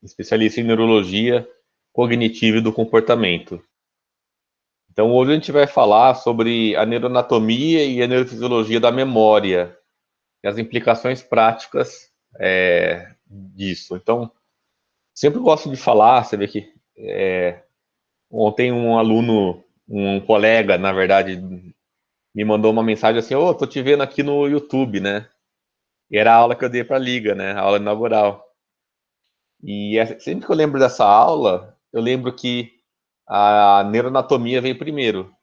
especialista em neurologia cognitiva e do comportamento. Então, hoje a gente vai falar sobre a neuroanatomia e a neurofisiologia da memória e as implicações práticas disso. Então, sempre gosto de falar, você vê que ontem um aluno, um colega, na verdade, me mandou uma mensagem assim: ô, tô te vendo aqui no YouTube, né? E era a aula que eu dei para a Liga, né? A aula inaugural. E sempre que eu lembro dessa aula, eu lembro que a neuroanatomia veio primeiro.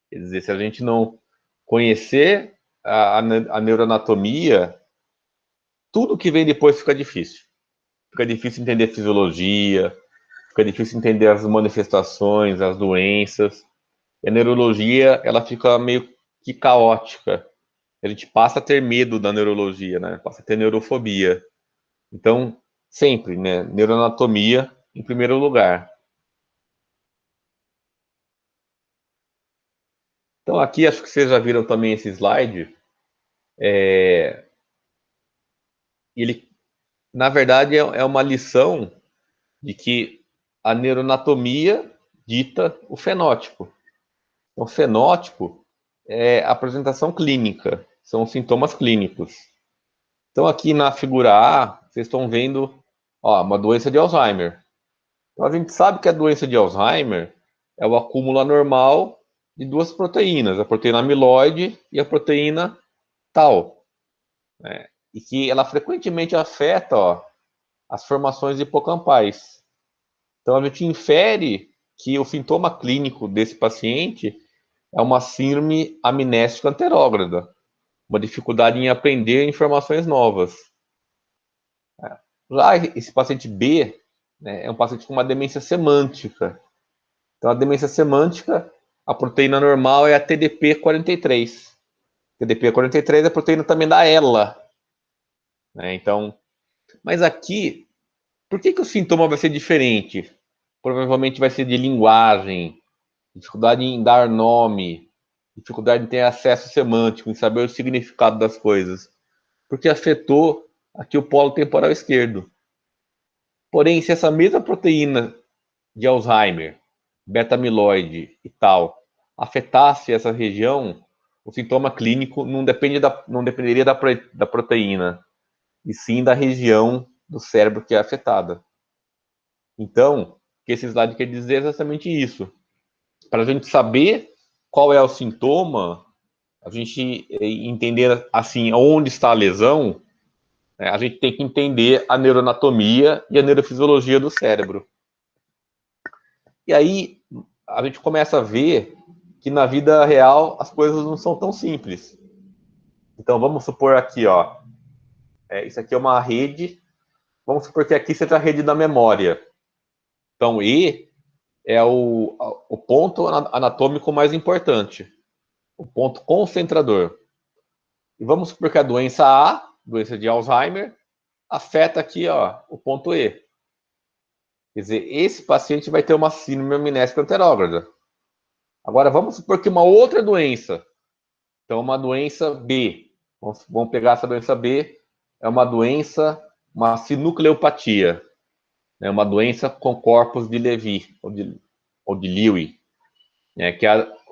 Quer dizer, se a gente não conhecer a neuroanatomia, tudo que vem depois fica difícil. Fica difícil entender fisiologia, fica difícil entender as manifestações, as doenças. E a neurologia, ela fica meio que caótica. A gente passa a ter medo da neurologia, né? Passa a ter neurofobia. Então, sempre, né? Neuroanatomia em primeiro lugar. Então, aqui, acho que vocês já viram também esse slide. Ele, na verdade, é uma lição de que a neuroanatomia dita o fenótipo. O fenótipo é a apresentação clínica, são os sintomas clínicos. Então, aqui na figura A, vocês estão vendo uma doença de Alzheimer. Então, a gente sabe que a doença de Alzheimer é o acúmulo anormal de duas proteínas, a proteína amiloide e a proteína tau, né? E que ela frequentemente afeta as formações hipocampais. Então, a gente infere que o sintoma clínico desse paciente é uma síndrome amnésica anterógrada, uma dificuldade em aprender informações novas. Já esse paciente B, né, é um paciente com uma demência semântica. Então, a demência semântica, a proteína normal é a TDP43. TDP43 é a proteína também da ELA, né? Então, mas aqui, por que o sintoma vai ser diferente? Provavelmente vai ser de linguagem, dificuldade em dar nome, dificuldade em ter acesso semântico, em saber o significado das coisas, porque afetou aqui o polo temporal esquerdo. Porém, se essa mesma proteína de Alzheimer, beta-amiloide e tal, afetasse essa região, o sintoma clínico não dependeria da proteína, e sim da região do cérebro que é afetada. Então, o que esse slide quer dizer é exatamente isso. Para a gente saber qual é o sintoma, a gente entender assim onde está a lesão, né, a gente tem que entender a neuroanatomia e a neurofisiologia do cérebro. E aí a gente começa a ver que na vida real as coisas não são tão simples. Então vamos supor aqui, isso aqui é uma rede. Vamos supor que aqui seja a rede da memória. Então E é o ponto anatômico mais importante, o ponto concentrador. E vamos supor que a doença A, doença de Alzheimer, afeta aqui, o ponto E. Quer dizer, esse paciente vai ter uma síndrome amnésica anterógrada. Agora, vamos supor que uma outra doença, então uma doença B, vamos pegar essa doença B, é uma doença, uma sinucleopatia, né, uma doença com corpos de Levy, ou de Lewy, né, que é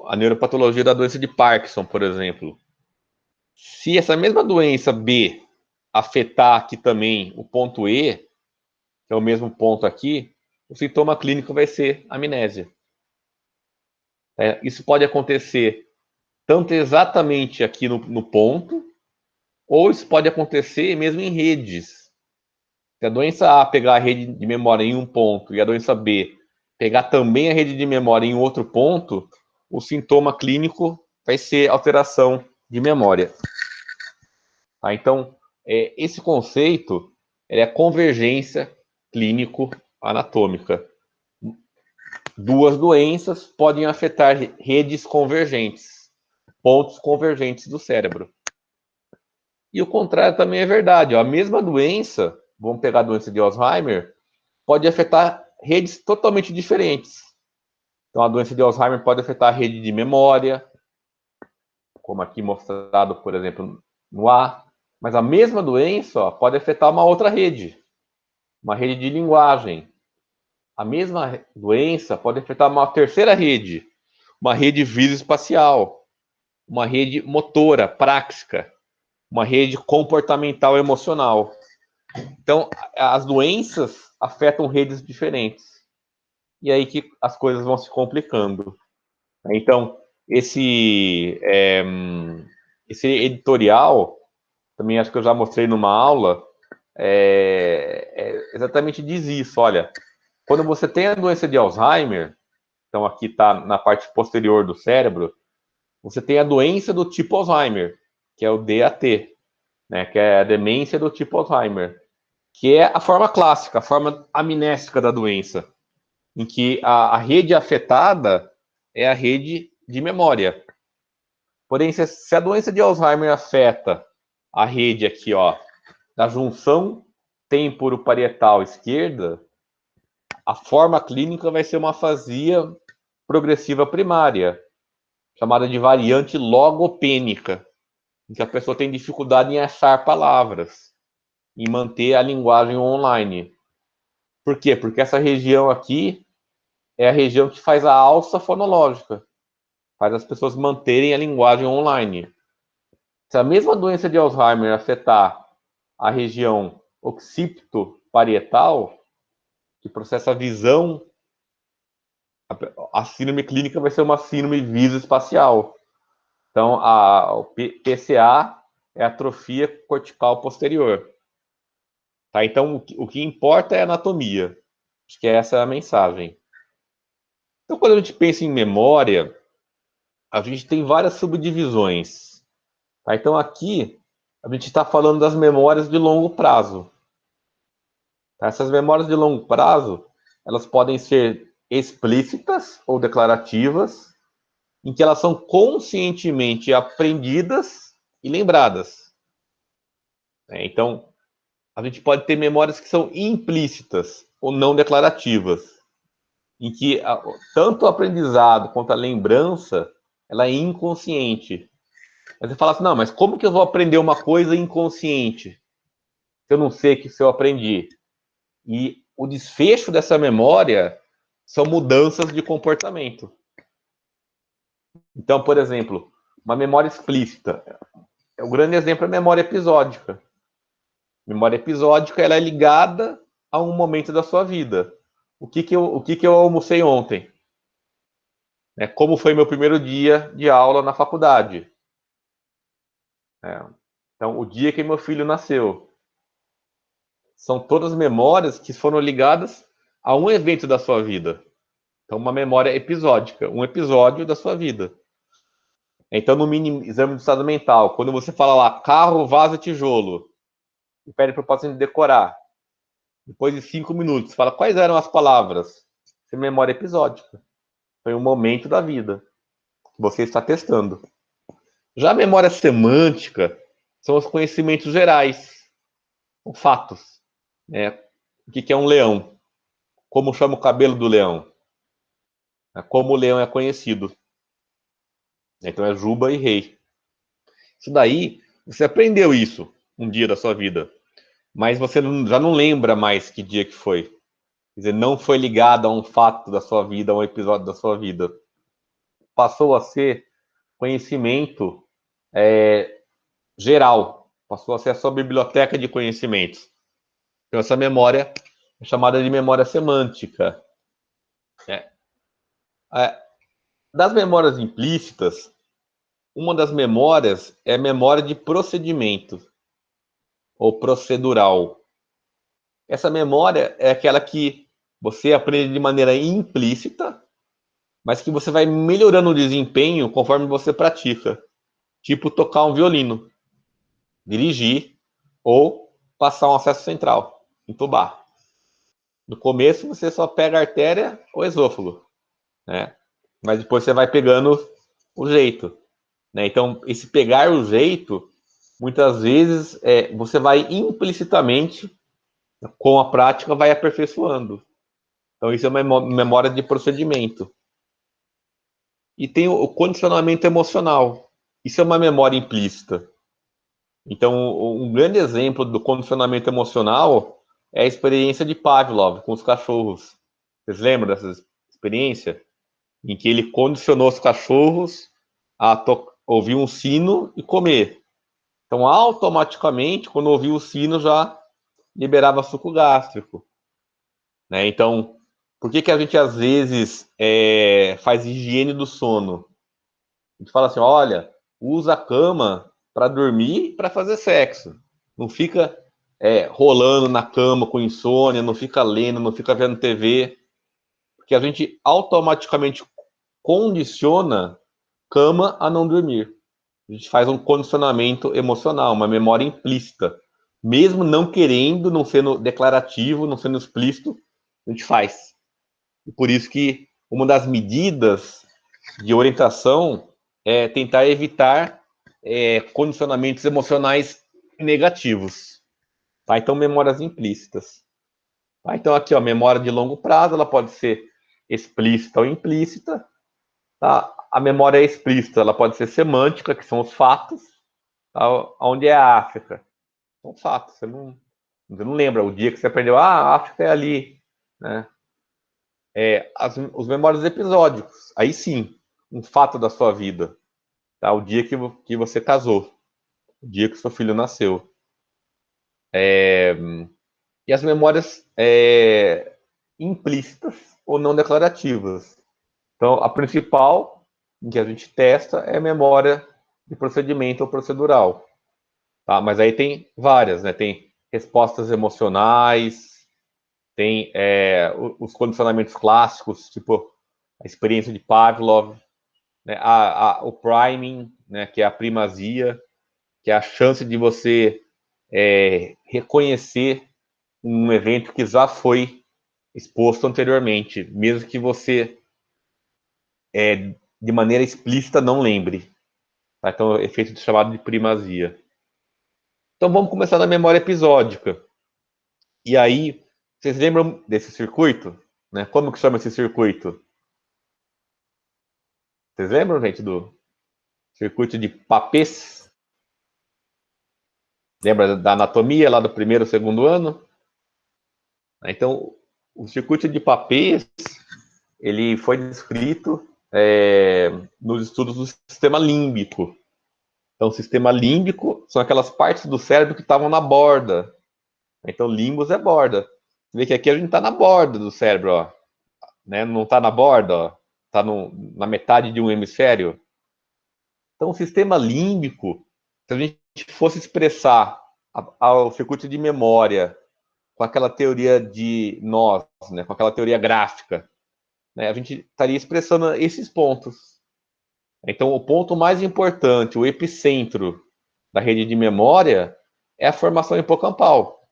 a neuropatologia da doença de Parkinson, por exemplo. Se essa mesma doença B afetar aqui também o ponto E, que é o mesmo ponto aqui, o sintoma clínico vai ser amnésia. Isso pode acontecer tanto exatamente aqui no ponto, ou isso pode acontecer mesmo em redes. Se a doença A pegar a rede de memória em um ponto e a doença B pegar também a rede de memória em outro ponto, o sintoma clínico vai ser alteração de memória. Tá? Então, esse conceito é a convergência clínico-anatômica. Duas doenças podem afetar redes convergentes, pontos convergentes do cérebro. E o contrário também é verdade. A mesma doença, vamos pegar a doença de Alzheimer, pode afetar redes totalmente diferentes. Então, a doença de Alzheimer pode afetar a rede de memória, como aqui mostrado, por exemplo, no A. Mas a mesma doença pode afetar uma outra rede. uma rede de linguagem. A mesma doença pode afetar uma terceira rede, uma rede visoespacial, uma rede motora, práxica, uma rede comportamental emocional. Então, as doenças afetam redes diferentes. E aí que as coisas vão se complicando. Então, esse editorial, também acho que eu já mostrei numa aula, exatamente diz isso. Olha, quando você tem a doença de Alzheimer, então aqui está na parte posterior do cérebro, você tem a doença do tipo Alzheimer, que é o DAT, né, que é a demência do tipo Alzheimer, que é a forma clássica, a forma amnésica da doença, em que a rede afetada é a rede de memória. Porém, se a doença de Alzheimer afeta a rede aqui, ó, da junção temporoparietal esquerda, a forma clínica vai ser uma afasia progressiva primária, chamada de variante logopênica, em que a pessoa tem dificuldade em achar palavras, em manter a linguagem online. Por quê? Porque essa região aqui é a região que faz a alça fonológica, faz as pessoas manterem a linguagem online. Se a mesma doença de Alzheimer afetar a região occipito-parietal, que processa a visão, a síndrome clínica vai ser uma síndrome visoespacial. Então, o PCA é atrofia cortical posterior. Tá? Então, o que importa é a anatomia. Acho que essa é a mensagem. Então, quando a gente pensa em memória, a gente tem várias subdivisões. Tá? Então, aqui, a gente está falando das memórias de longo prazo. Tá? Essas memórias de longo prazo, elas podem ser explícitas ou declarativas, em que elas são conscientemente aprendidas e lembradas. Então, a gente pode ter memórias que são implícitas ou não declarativas, em que tanto o aprendizado quanto a lembrança, ela é inconsciente. Mas você fala assim, não, mas como que eu vou aprender uma coisa inconsciente se eu não sei que se eu aprendi? E o desfecho dessa memória são mudanças de comportamento. Então, por exemplo, uma memória explícita. O grande exemplo é a memória episódica. Memória episódica, ela é ligada a um momento da sua vida. O que eu almocei ontem? Como foi meu primeiro dia de aula na faculdade? Então, o dia que meu filho nasceu. São todas memórias que foram ligadas a um evento da sua vida. Então, uma memória episódica, um episódio da sua vida. Então, no mini exame do estado mental, quando você fala lá carro, vaso, tijolo, e pede para o paciente decorar, depois de 5 minutos, fala quais eram as palavras. Isso é memória episódica. Foi um momento da vida que você está testando. Já a memória semântica são os conhecimentos gerais, são fatos. O que é um leão? Como chama o cabelo do leão? Como o leão é conhecido. Então é juba e rei. Isso daí, você aprendeu isso um dia da sua vida, mas você já não lembra mais que dia que foi. Quer dizer, não foi ligado a um fato da sua vida, a um episódio da sua vida. Passou a ser conhecimento geral. Passou a ser a sua biblioteca de conhecimentos. Então, essa memória é chamada de memória semântica. Das memórias implícitas, uma das memórias é a memória de procedimento, ou procedural. Essa memória é aquela que você aprende de maneira implícita, mas que você vai melhorando o desempenho conforme você pratica. Tipo tocar um violino, dirigir ou passar um acesso central, entubar. No começo você só pega a artéria ou esôfago, né? Mas depois você vai pegando o jeito, né? Então, esse pegar o jeito, muitas vezes você vai implicitamente, com a prática, vai aperfeiçoando. Então, isso é uma memória de procedimento. E tem o condicionamento emocional. Isso é uma memória implícita. Então, um grande exemplo do condicionamento emocional é a experiência de Pavlov com os cachorros. Vocês lembram dessa experiência? Em que ele condicionou os cachorros a ouvir um sino e comer. Então, automaticamente, quando ouvia o sino, já liberava suco gástrico. Né? Então, por que a gente, às vezes, faz higiene do sono? A gente fala assim, olha, usa a cama para dormir e para fazer sexo. Não fica rolando na cama com insônia, não fica lendo, não fica vendo TV, porque a gente automaticamente condiciona cama a não dormir. A gente faz um condicionamento emocional, uma memória implícita. Mesmo não querendo, não sendo declarativo, não sendo explícito, a gente faz. E por isso que uma das medidas de orientação é tentar evitar condicionamentos emocionais negativos. Tá? Então, memórias implícitas. Tá? Então, aqui, ó, memória de longo prazo, ela pode ser explícita ou implícita. Tá? A memória explícita, ela pode ser semântica, que são os fatos. Tá? Onde é a África? São fatos. Você não lembra o dia que você aprendeu, a África é ali. Né? Os memórias episódicos, aí sim, um fato da sua vida. Tá? O dia que você casou, o dia que seu filho nasceu. E as memórias implícitas ou não declarativas. Então, a principal em que a gente testa é a memória de procedimento ou procedural. Tá? Mas aí tem várias, né? Tem respostas emocionais, tem os condicionamentos clássicos, tipo a experiência de Pavlov, né? O priming, né? Que é a primazia, que é a chance de você reconhecer um evento que já foi exposto anteriormente, mesmo que você, de maneira explícita, não lembre. Tá? Então, é efeito chamado de primazia. Então, vamos começar na memória episódica. E aí, vocês lembram desse circuito? Né? Como que chama esse circuito? Vocês lembram, gente, do circuito de Papez? Lembra da anatomia lá do primeiro, segundo ano? Então, o circuito de Papez, ele foi descrito nos estudos do sistema límbico. Então, o sistema límbico são aquelas partes do cérebro que estavam na borda. Então, limbus é borda. Você vê que aqui a gente está na borda do cérebro, ó. Né? Não está na borda, ó. Está na metade de um hemisfério. Então, o sistema límbico, se a gente fosse expressar o circuito de memória com aquela teoria de nós, né? Com aquela teoria gráfica, né? A gente estaria expressando esses pontos. Então, o ponto mais importante, o epicentro da rede de memória, é a formação hipocampal.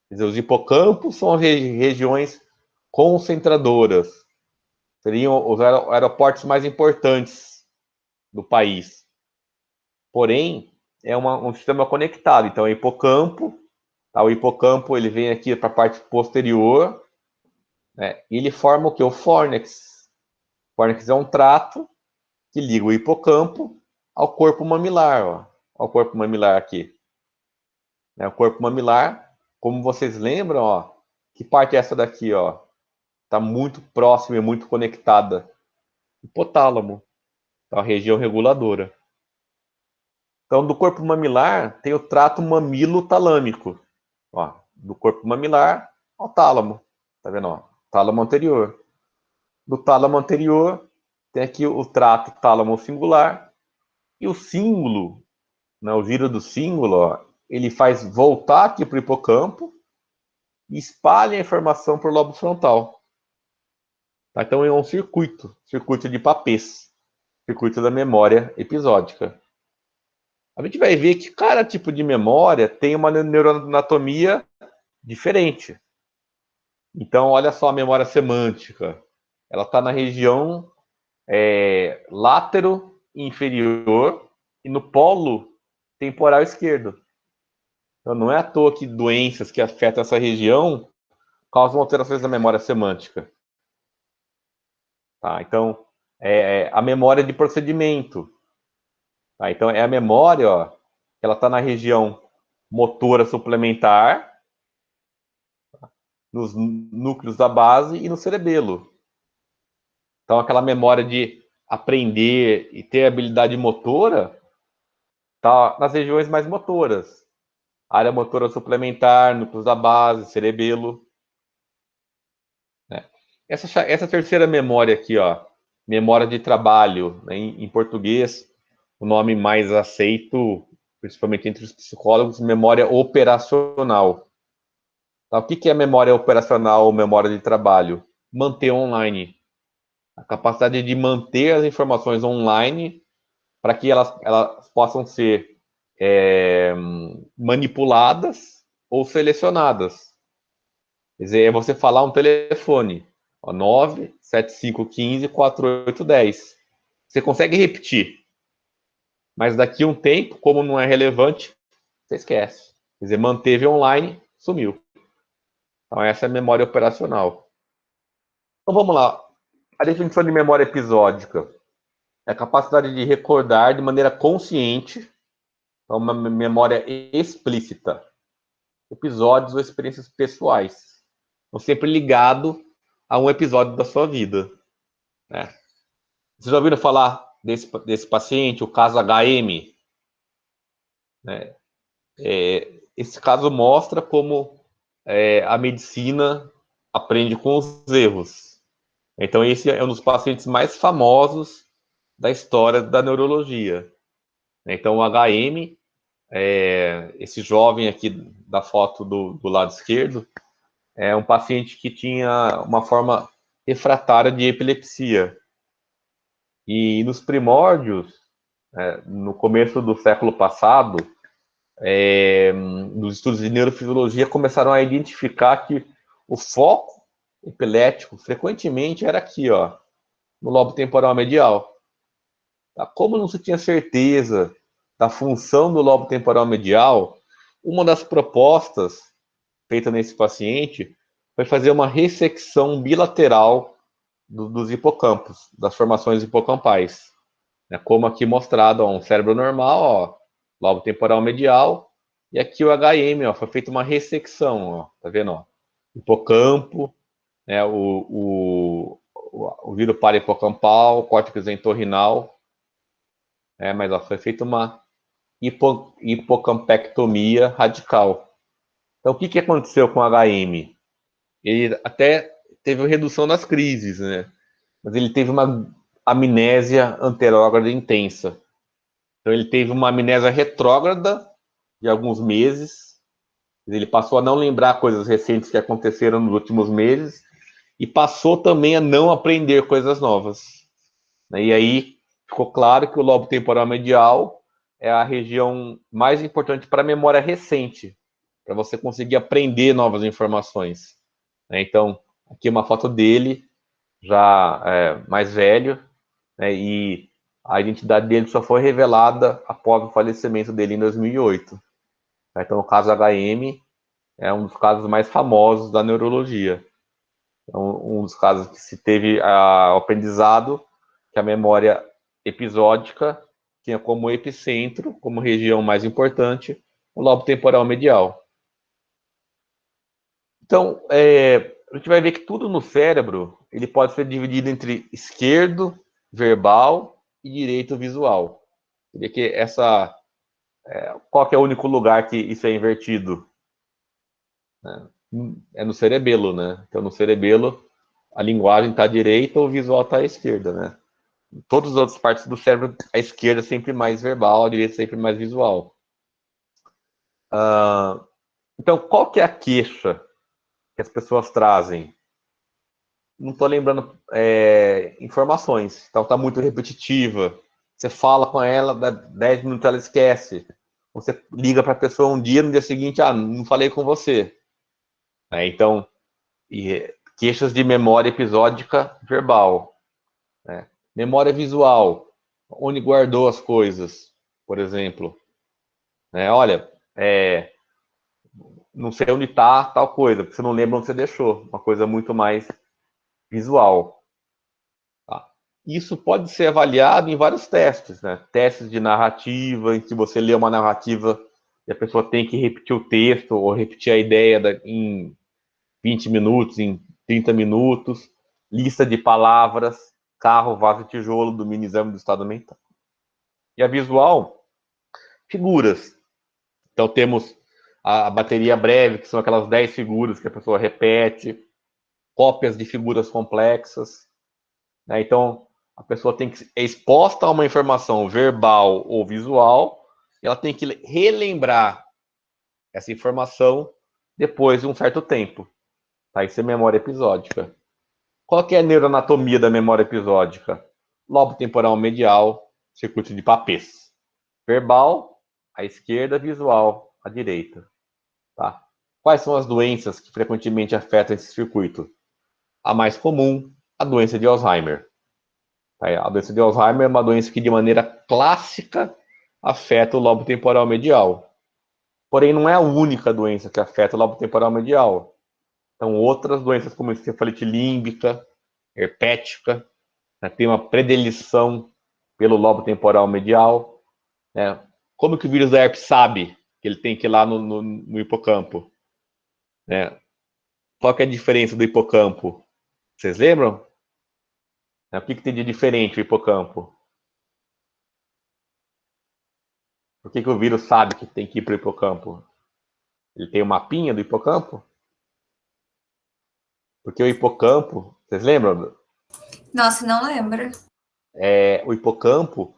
Quer dizer, os hipocampos são as regiões concentradoras. Seriam os aeroportos mais importantes do país. Porém, é um sistema conectado. Então, é hipocampo. Tá? O hipocampo ele vem aqui para a parte posterior. Né? E ele forma o que? O fórnix. O fórnix é um trato que liga o hipocampo ao corpo mamilar. Ó. Ao corpo mamilar aqui. Né? O corpo mamilar, como vocês lembram, ó, que parte é essa daqui? Ó? Está muito próxima e muito conectada. Hipotálamo. Então, a região reguladora. Então, do corpo mamilar, tem o trato mamilo-talâmico. Ó, do corpo mamilar ao tálamo. Tá vendo? Ó? Tálamo anterior. Do tálamo anterior, tem aqui o trato tálamo singular. E o símbolo, né, o giro do símbolo, ó, ele faz voltar aqui para o hipocampo e espalha a informação para o lobo frontal. Tá? Então, é um circuito de Papez, circuito da memória episódica. A gente vai ver que cada tipo de memória tem uma neuroanatomia diferente. Então, olha só a memória semântica. Ela está na região látero inferior e no polo temporal esquerdo. Então, não é à toa que doenças que afetam essa região causam alterações na memória semântica. Tá? Então, a memória de procedimento. Tá? Então, é a memória, ó, ela está na região motora suplementar. nos núcleos da base e no cerebelo. Então, aquela memória de aprender e ter habilidade motora está nas regiões mais motoras. Área motora suplementar, núcleos da base, cerebelo. Né? Essa terceira memória aqui, ó, memória de trabalho, né, em português, o nome mais aceito, principalmente entre os psicólogos, memória operacional. Tá? O que é memória operacional ou memória de trabalho? Manter online. A capacidade de manter as informações online para que elas possam ser manipuladas ou selecionadas. Quer dizer, é você falar um telefone, 97515-4810. Você consegue repetir, mas daqui a um tempo, como não é relevante, você esquece. Quer dizer, manteve online, sumiu. Então, essa é a memória operacional. Então, vamos lá. A definição de memória episódica é a capacidade de recordar de maneira consciente, então, uma memória explícita, episódios ou experiências pessoais. Então, sempre ligado a um episódio da sua vida. Né? Vocês já ouviram falar desse paciente, o caso HM? Né? Esse caso mostra como a medicina aprende com os erros. Então, esse é um dos pacientes mais famosos da história da neurologia. Então, o HM, esse jovem aqui da foto do lado esquerdo, é um paciente que tinha uma forma refratária de epilepsia. E nos primórdios, no começo do século passado, nos estudos de neurofisiologia começaram a identificar que o foco epilético frequentemente era aqui, ó, no lobo temporal medial. Tá? Como não se tinha certeza da função do lobo temporal medial, uma das propostas feita nesse paciente foi fazer uma ressecção bilateral dos hipocampos, das formações hipocampais. Né? Como aqui mostrado, ó, um cérebro normal, ó, lobo temporal medial, e aqui o HM, ó, foi feita uma ressecção, ó, tá vendo? Ó? Hipocampo, né, o vírus parahipocampal, córtex entorrinal, mas ó, foi feita uma hipocampectomia radical. Então, o que aconteceu com o HM? Ele até teve redução das crises, né? Mas ele teve uma amnésia anterógrada intensa. Então, ele teve uma amnésia retrógrada de alguns meses. Ele passou a não lembrar coisas recentes que aconteceram nos últimos meses e passou também a não aprender coisas novas. E aí ficou claro que o lobo temporal medial é a região mais importante para a memória recente, para você conseguir aprender novas informações. Então, aqui uma foto dele, já mais velho, e a identidade dele só foi revelada após o falecimento dele em 2008. Então, o caso HM é um dos casos mais famosos da neurologia. Então, um dos casos que se teve o aprendizado que a memória episódica tinha como epicentro, como região mais importante, o lobo temporal medial. Então, a gente vai ver que tudo no cérebro ele pode ser dividido entre esquerdo, verbal, e direito, visual. Quer que qual que é o único lugar que isso é invertido? É no cerebelo, né? Então, no cerebelo, a linguagem está à direita, o visual está à esquerda, né? Todas as outras partes do cérebro, a esquerda é sempre mais verbal, a direita é sempre mais visual. Então, qual que é a queixa que as pessoas trazem? Não estou lembrando informações. Então, está muito repetitiva. Você fala com ela, dá 10 minutos ela esquece. Você liga para a pessoa um dia, no dia seguinte, não falei com você. Então, queixas de memória episódica verbal. Memória visual. Onde guardou as coisas, por exemplo. Olha, não sei onde está tal coisa, porque você não lembra onde você deixou. Uma coisa muito mais visual. Tá? Isso pode ser avaliado em vários testes, né? Testes de narrativa, em que você lê uma narrativa e a pessoa tem que repetir o texto ou repetir a ideia 20 minutos em 30 minutos, lista de palavras, carro, vaso e tijolo, do mini exame do estado mental. E a visual, figuras. Então temos a bateria breve, que são aquelas 10 figuras que a pessoa repete, cópias de figuras complexas, né? Então a pessoa tem que é exposta a uma informação verbal ou visual, e ela tem que relembrar essa informação depois de um certo tempo. Tá? Isso é memória episódica. Qual que é a neuroanatomia da memória episódica? Lobo temporal medial, circuito de Papez. Verbal, à esquerda, visual, à direita. Tá? Quais são as doenças que frequentemente afetam esse circuito? A mais comum, a doença de Alzheimer. Tá? A doença de Alzheimer é uma doença que, de maneira clássica, afeta o lobo temporal medial. Porém, não é a única doença que afeta o lobo temporal medial. Então, outras doenças, como encefalite límbica, herpética, né, tem uma predileção pelo lobo temporal medial. Né? Como que o vírus da herpes sabe que ele tem que ir lá no hipocampo? Né? Qual que é a diferença do hipocampo? Vocês lembram? O que tem de diferente o hipocampo? Por que o vírus sabe que tem que ir para o hipocampo? Ele tem um mapinha do hipocampo? Porque o hipocampo, vocês lembram? Nossa, não lembro. O hipocampo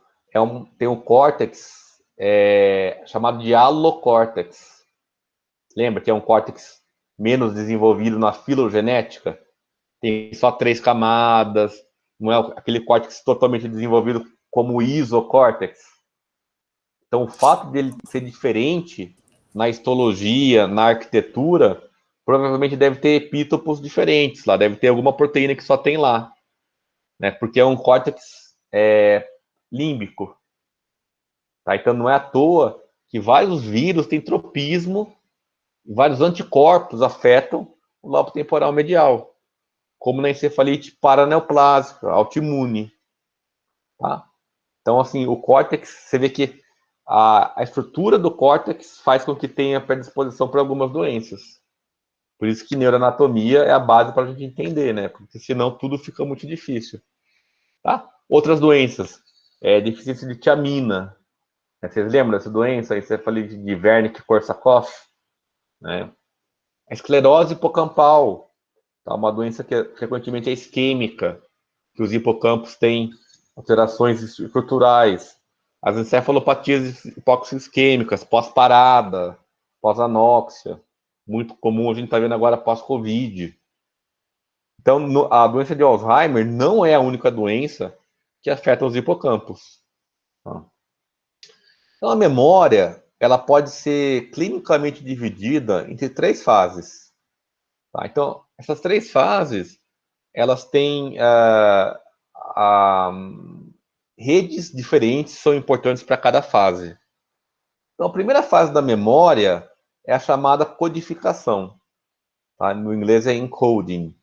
tem um córtex chamado de alocórtex. Lembra que é um córtex menos desenvolvido na filogenética? Tem só 3 camadas, não é aquele córtex totalmente desenvolvido como o isocórtex. Então, o fato dele ser diferente na histologia, na arquitetura, provavelmente deve ter epítopos diferentes lá, deve ter alguma proteína que só tem lá, né? Porque é um córtex límbico. Tá? Então, não é à toa que vários vírus têm tropismo, vários anticorpos afetam o lobo temporal medial, como na encefalite paraneoplásica, autoimune. Tá? Então, assim, o córtex, você vê que a estrutura do córtex faz com que tenha predisposição para algumas doenças. Por isso que neuroanatomia é a base para a gente entender, né? Porque senão tudo fica muito difícil. Tá? Outras doenças, deficiência de tiamina. Vocês lembram dessa doença? Encefalite de Wernicke-Korsakoff, né? A esclerose hipocampal, tá? Uma doença que frequentemente é isquêmica, que os hipocampos têm alterações estruturais. As encefalopatias hipóxico-isquêmicas, pós-parada, pós-anóxia, muito comum a gente está vendo agora pós-Covid. Então, a doença de Alzheimer não é a única doença que afeta os hipocampos. Tá? Então, a memória, ela pode ser clinicamente dividida entre 3 fases. Tá? Então, essas 3 fases, elas têm redes diferentes, são importantes para cada fase. Então, a primeira fase da memória é a chamada codificação. Tá? No inglês é encoding.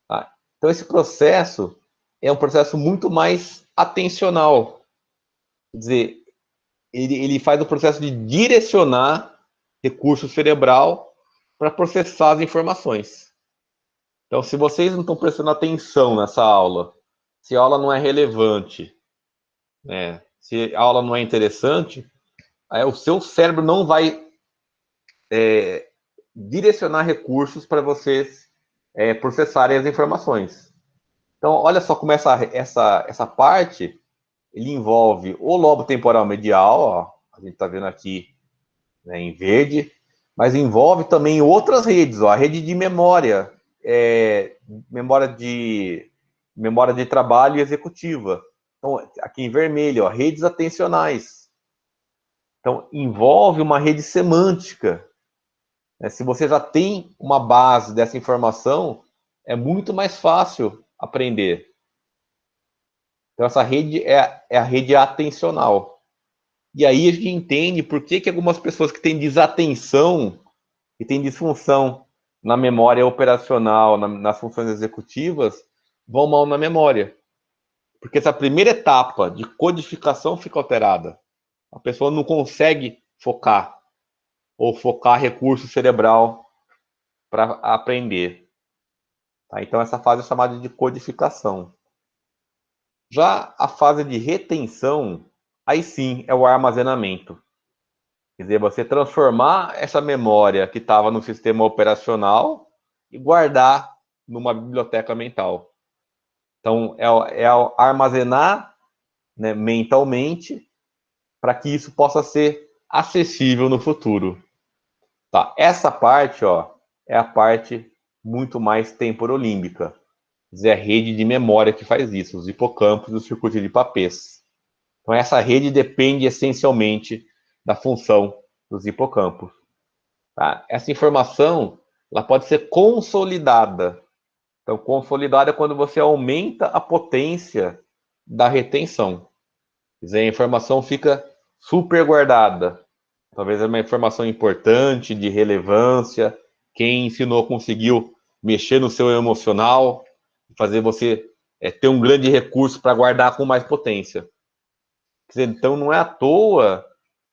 Tá? Então, esse processo é um processo muito mais atencional. Quer dizer, ele faz o processo de direcionar recurso cerebral para processar as informações. Então, se vocês não estão prestando atenção nessa aula, se a aula não é relevante, né, se a aula não é interessante, aí o seu cérebro não vai direcionar recursos para vocês processarem as informações. Então, olha só como essa parte ele envolve o lobo temporal medial, ó, a gente está vendo aqui, né, em verde, mas envolve também outras redes, ó, a rede de memória, memória de trabalho executiva. Então, aqui em vermelho, ó, redes atencionais. Então, envolve uma rede semântica. Se você já tem uma base dessa informação, é muito mais fácil aprender. Então, essa rede é a rede atencional. E aí a gente entende por que algumas pessoas que têm desatenção e têm disfunção na memória operacional, nas funções executivas, vão mal na memória. Porque essa primeira etapa de codificação fica alterada. A pessoa não consegue focar, ou focar recurso cerebral para aprender. Tá? Então, essa fase é chamada de codificação. Já a fase de retenção, aí sim é o armazenamento. Quer dizer, você transformar essa memória que estava no sistema operacional e guardar numa biblioteca mental. Então, é armazenar, né, mentalmente para que isso possa ser acessível no futuro. Tá? Essa parte, ó, é a parte muito mais temporolímbica. Quer dizer, a rede de memória que faz isso, os hipocampos e o circuito de Papez. Então, essa rede depende essencialmente da função dos hipocampos. Tá? Essa informação ela pode ser consolidada. Então, consolidada é quando você aumenta a potência da retenção. Quer dizer, a informação fica super guardada. Talvez é uma informação importante, de relevância. Quem ensinou conseguiu mexer no seu emocional, fazer você ter um grande recurso para guardar com mais potência. Quer dizer, então, não é à toa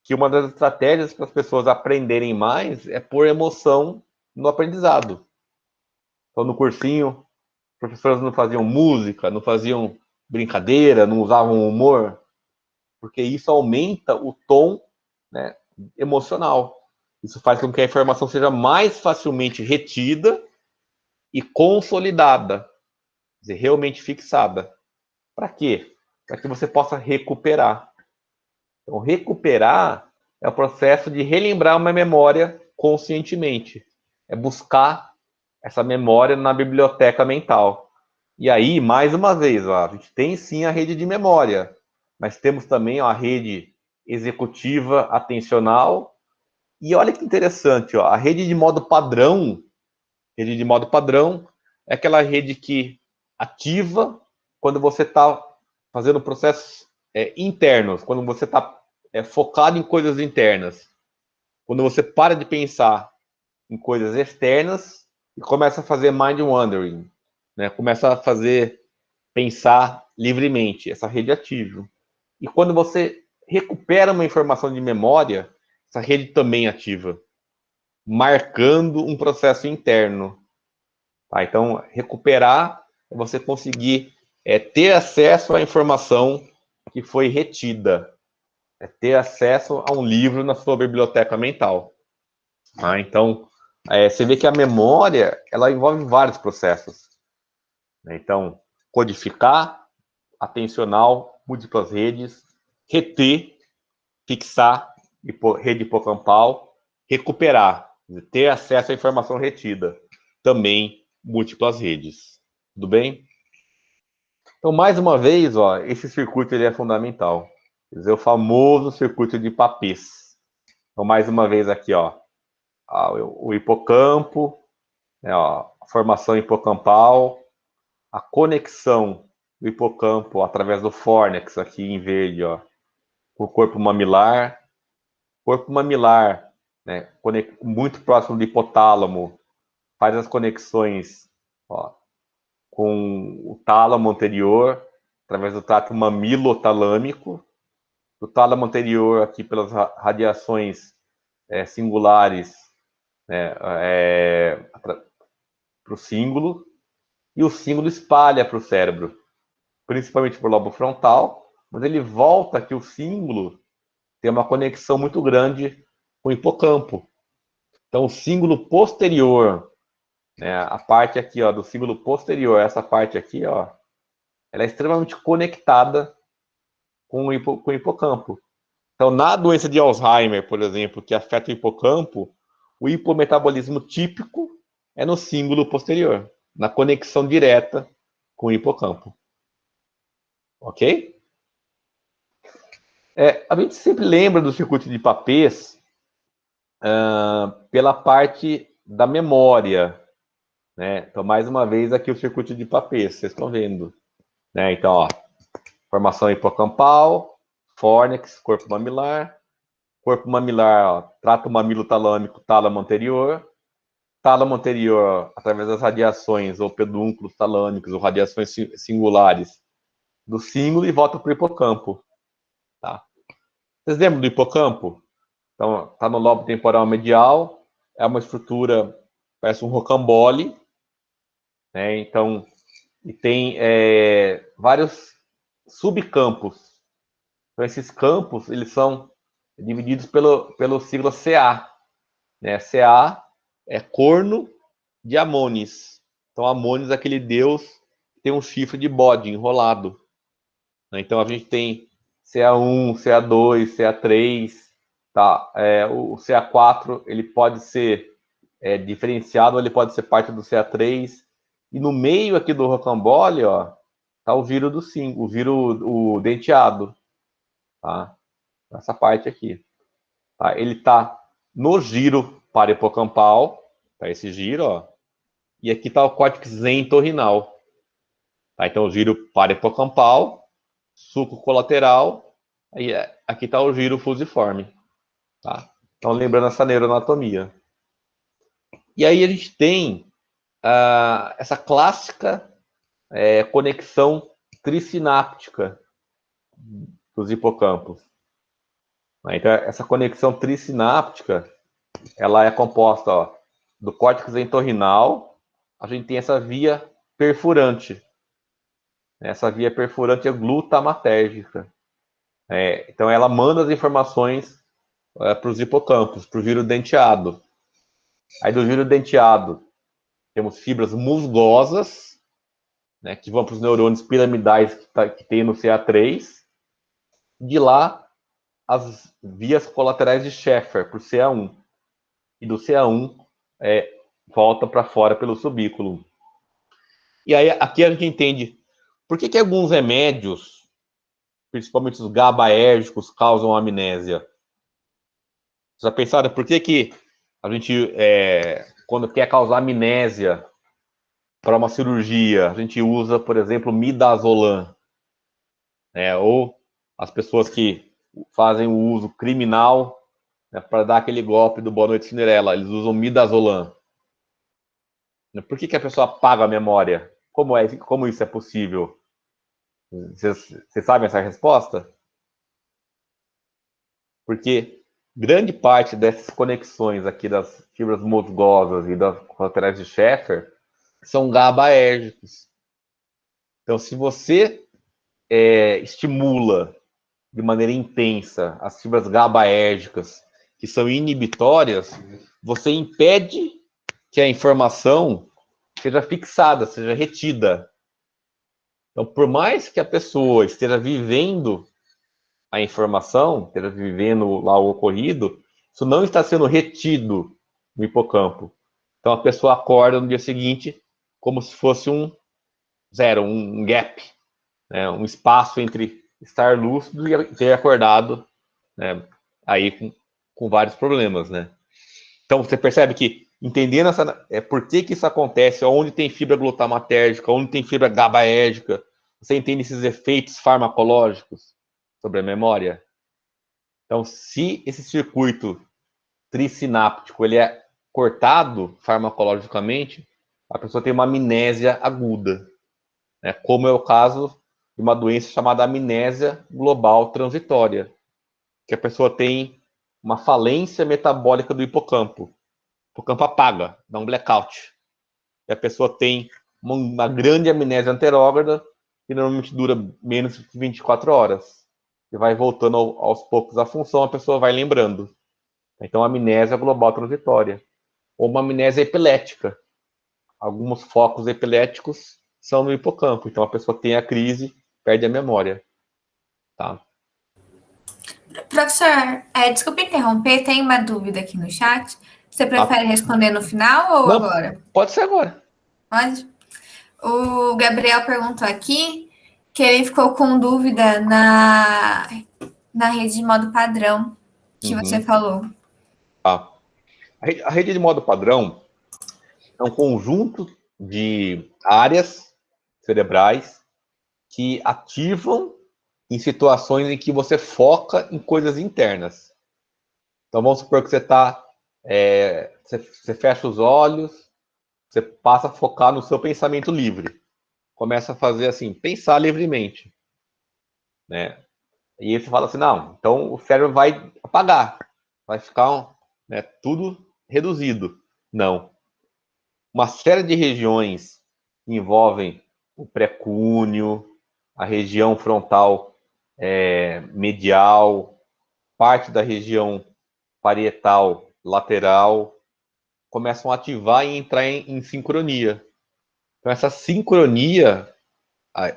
que uma das estratégias para as pessoas aprenderem mais é pôr emoção no aprendizado. Então, no cursinho, professores não faziam música, não faziam brincadeira, não usavam humor, porque isso aumenta o tom, né, emocional. Isso faz com que a informação seja mais facilmente retida e consolidada, quer dizer, realmente fixada. Para quê? Para que você possa recuperar. Então, recuperar é o processo de relembrar uma memória conscientemente. É buscar essa memória na biblioteca mental. E aí, mais uma vez, ó, a gente tem sim a rede de memória, mas temos também ó, a rede executiva atencional. E olha que interessante, ó, a rede de modo padrão, é aquela rede que ativa quando você está fazendo processos internos, quando você está focado em coisas internas. Quando você para de pensar em coisas externas e começa a fazer mind wandering, né? Começa a pensar livremente, essa rede ativa. E quando você recupera uma informação de memória, essa rede também ativa, marcando um processo interno. Tá? Então, recuperar é você conseguir ter acesso à informação que foi retida, é ter acesso a um livro na sua biblioteca mental. Tá? Então, você vê que a memória ela envolve vários processos. Né? Então, codificar, atencional, múltiplas redes, reter, fixar, rede hipocampal, recuperar, ter acesso à informação retida, também múltiplas redes. Tudo bem? Então, mais uma vez, ó, esse circuito ele é fundamental. Quer dizer, o famoso circuito de Papez. Então, mais uma vez aqui, ó, o hipocampo, né, ó, a formação hipocampal, a conexão do hipocampo através do fórnix, aqui em verde, ó, com o corpo mamilar. Corpo mamilar, né, muito próximo do hipotálamo, faz as conexões ó, com o tálamo anterior, através do trato mamilo-talâmico. O tálamo anterior, aqui pelas radiações singulares, né, para o símbolo, e o símbolo espalha para o cérebro, principalmente por lobo frontal, mas ele volta que o símbolo tem uma conexão muito grande com o hipocampo. Então, o símbolo posterior, né, a parte aqui ó, do símbolo posterior, essa parte aqui, ó, ela é extremamente conectada com o hipocampo. Então, na doença de Alzheimer, por exemplo, que afeta o hipocampo, o hipometabolismo típico é no símbolo posterior, na conexão direta com o hipocampo. Ok? A gente sempre lembra do circuito de Papez pela parte da memória. Né? Então, mais uma vez, aqui o circuito de Papez, vocês estão vendo. Né? Então, ó, formação hipocampal, fórnix, corpo mamilar, ó, trato mamilo talâmico, tálamo anterior, através das radiações ou pedúnculos talâmicos ou radiações singulares do símbolo e volta para o hipocampo. Tá? Vocês lembram do hipocampo? Então, está no lobo temporal medial, é uma estrutura parece um rocambole, né? Então, e tem vários subcampos. Então, esses campos, eles são divididos pelo sigla Ca, né? Ca é corno de Amonis. Então, Amonis é aquele deus que tem um chifre de bode enrolado, né? Então, a gente tem Ca1, Ca2, Ca3, tá? O Ca4, ele pode ser diferenciado, ele pode ser parte do Ca3. E no meio aqui do rocambole, ó, tá o viro do 5, o denteado, tá? Essa parte aqui. Tá? Ele tá no giro parahipocampal, tá? Esse giro, ó. E aqui tá o córtex entorrinal. Tá? Então, o giro parahipocampal, suco colateral, aí aqui tá o giro fusiforme. Tá? Então, lembrando essa neuroanatomia. E aí a gente tem essa clássica conexão trisináptica dos hipocampos. Então, essa conexão trisináptica, ela é composta, ó, do córtex entorrinal, a gente tem essa via perfurante. Essa via perfurante é glutamatérgica. Então, ela manda as informações para os hipocampos, para o giro denteado. Aí, do giro denteado, temos fibras musgosas, né, que vão para os neurônios piramidais que tem no CA3. De lá, as vias colaterais de Scheffer, por CA1. E do CA1, volta para fora pelo subículo. E aí, aqui a gente entende por que alguns remédios, principalmente os GABAérgicos, causam amnésia. Vocês já pensaram por que a gente, quando quer causar amnésia para uma cirurgia, a gente usa, por exemplo, midazolam, né? Ou as pessoas que fazem o uso criminal, né, para dar aquele golpe do Boa Noite Cinderela, eles usam midazolam. Por que a pessoa apaga a memória? Como isso é possível? Vocês sabem essa resposta? Porque grande parte dessas conexões aqui das fibras musgosas e das colaterais de Scheffer são GABAérgicos. Então, se você estimula de maneira intensa as fibras GABAérgicas, que são inibitórias, você impede que a informação seja fixada, seja retida. Então, por mais que a pessoa esteja vivendo a informação, esteja vivendo lá o ocorrido, isso não está sendo retido no hipocampo. Então, a pessoa acorda no dia seguinte como se fosse um zero, um gap, né? Um espaço entre estar lúcido e ter acordado, né? Aí com vários problemas, né? Então, você percebe que, entendendo por que isso acontece, onde tem fibra glutamatérgica, onde tem fibra GABAérgica, você entende esses efeitos farmacológicos sobre a memória? Então, se esse circuito trisináptico ele é cortado farmacologicamente, a pessoa tem uma amnésia aguda, né? Como é o caso de uma doença chamada amnésia global transitória, que a pessoa tem uma falência metabólica do hipocampo. O hipocampo apaga, dá um blackout. E a pessoa tem uma grande amnésia anterógrada, que normalmente dura menos de 24 horas. E vai voltando aos poucos a função, a pessoa vai lembrando. Então, amnésia global transitória. Ou uma amnésia epilética. Alguns focos epiléticos são no hipocampo. Então, a pessoa tem a crise, perde a memória. Tá? Professor, desculpa interromper, tem uma dúvida aqui no chat. Você prefere responder no final ou Não, agora? pode ser agora. Pode? O Gabriel perguntou aqui que ele ficou com dúvida na rede de modo padrão que você falou. Tá. A rede de modo padrão é um conjunto de áreas cerebrais que ativam em situações em que você foca em coisas internas. Então, vamos supor que você fecha os olhos, você passa a focar no seu pensamento livre. Começa a fazer assim, pensar livremente, né? E aí você fala assim, não, então o cérebro vai apagar, vai ficar, né, tudo reduzido. Não. uma série de regiões que envolvem o pré-cúneo, a região frontal medial, parte da região parietal lateral, começam a ativar e entrar em sincronia. Então, essa sincronia,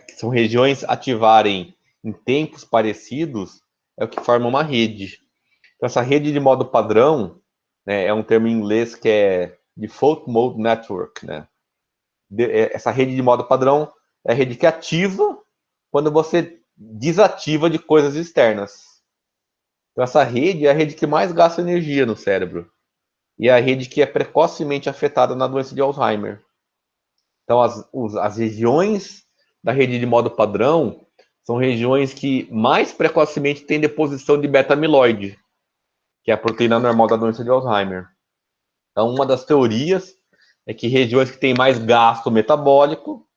que são regiões ativarem em tempos parecidos, é o que forma uma rede. Então, essa rede de modo padrão, né, é um termo em inglês que é Default Mode Network, né? Essa rede de modo padrão é a rede que ativa quando você desativa de coisas externas. Então, essa rede é a rede que mais gasta energia no cérebro. E é a rede que é precocemente afetada na doença de Alzheimer. Então, as regiões da rede de modo padrão são regiões que mais precocemente têm deposição de beta-amiloide, que é a proteína normal da doença de Alzheimer. Então, uma das teorias é que regiões que têm mais gasto metabólico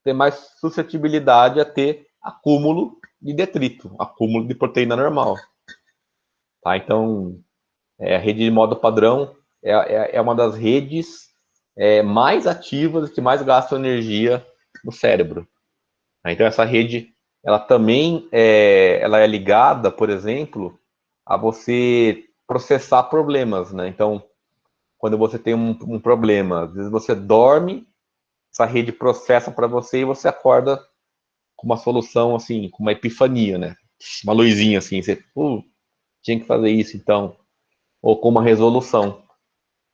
têm mais suscetibilidade a ter acúmulo de detrito, acúmulo de proteína normal. Tá? Então, a rede de modo padrão é uma das redes mais ativas que mais gastam energia no cérebro. Então, essa rede, ela também ela é ligada, por exemplo, a você processar problemas, né? Então, quando você tem um problema, às vezes você dorme, essa rede processa para você e você acorda com uma solução, assim, com uma epifania, né? Uma luzinha, assim, você, tinha que fazer isso, então. Ou com uma resolução.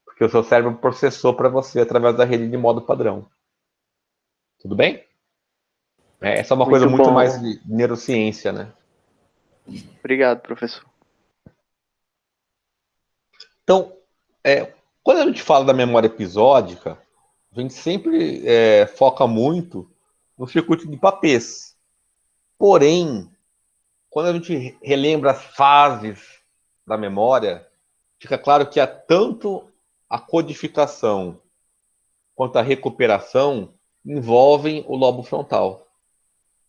Porque o seu cérebro processou para você através da rede de modo padrão. Tudo bem? Essa é uma coisa muito mais de neurociência, né? Obrigado, professor. Então, quando a gente fala da memória episódica, a gente sempre foca muito no circuito de Papez. Porém, quando a gente relembra as fases da memória, fica claro que há tanto a codificação quanto a recuperação envolvem o lobo frontal.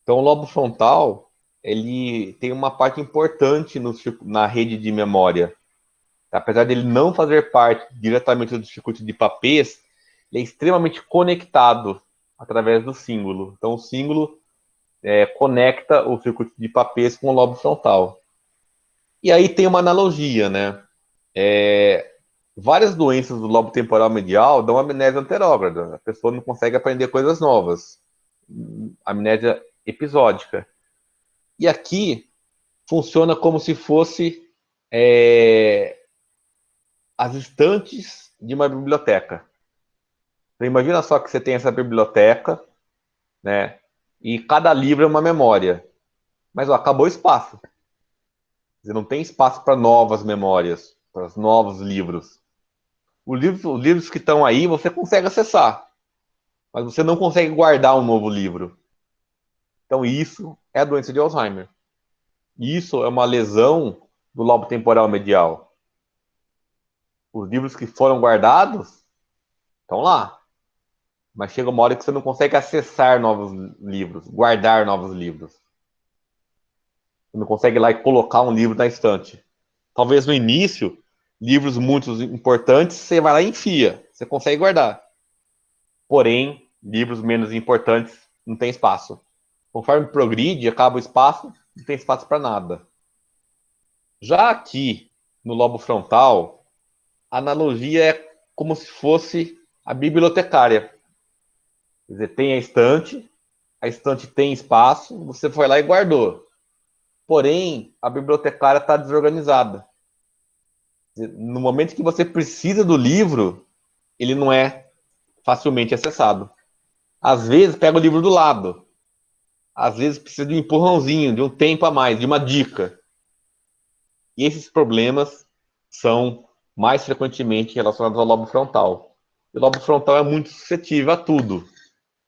Então, o lobo frontal, ele tem uma parte importante na rede de memória. Apesar dele não fazer parte diretamente do circuito de Papez, ele é extremamente conectado através do símbolo. Então, o símbolo conecta o circuito de Papez com o lobo frontal. E aí tem uma analogia, né? Várias doenças do lobo temporal medial dão amnésia anterógrada. A pessoa não consegue aprender coisas novas. Amnésia episódica. E aqui funciona como se fosse as estantes de uma biblioteca. Então, imagina só que você tem essa biblioteca, né? E cada livro é uma memória. Mas acabou o espaço. Você não tem espaço para novas memórias, para os novos livros. Os livros que estão aí você consegue acessar, mas você não consegue guardar um novo livro. Então isso é a doença de Alzheimer. Isso é uma lesão do lobo temporal medial. Os livros que foram guardados estão lá, mas chega uma hora que você não consegue acessar novos livros, guardar novos livros. Você não consegue ir lá e colocar um livro na estante. Talvez no início, livros muito importantes, você vai lá e enfia. Você consegue guardar. Porém, livros menos importantes não tem espaço. Conforme progride, acaba o espaço, não tem espaço para nada. Já aqui, no lobo frontal, a analogia é como se fosse a bibliotecária. Quer dizer, tem a estante tem espaço, você foi lá e guardou. Porém, a bibliotecária está desorganizada. No momento que você precisa do livro, ele não é facilmente acessado. Às vezes, pega o livro do lado. Às vezes, precisa de um empurrãozinho, de um tempo a mais, de uma dica. E esses problemas são mais frequentemente relacionados ao lobo frontal. E o lobo frontal é muito suscetível a tudo,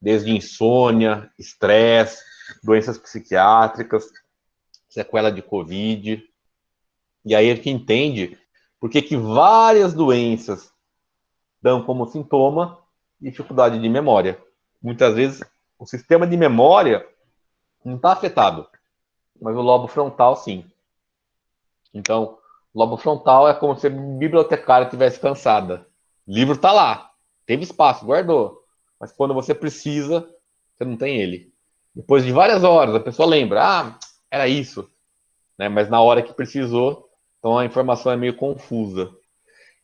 desde insônia, estresse, doenças psiquiátricas, sequela de Covid. E aí a gente entende por que várias doenças dão como sintoma dificuldade de memória. Muitas vezes o sistema de memória não está afetado, mas o lobo frontal sim. Então, o lobo frontal é como se a bibliotecária estivesse cansada. O livro está lá, teve espaço, guardou. Mas quando você precisa, você não tem ele. Depois de várias horas, a pessoa lembra, era isso. Né? Mas na hora que precisou, então a informação é meio confusa.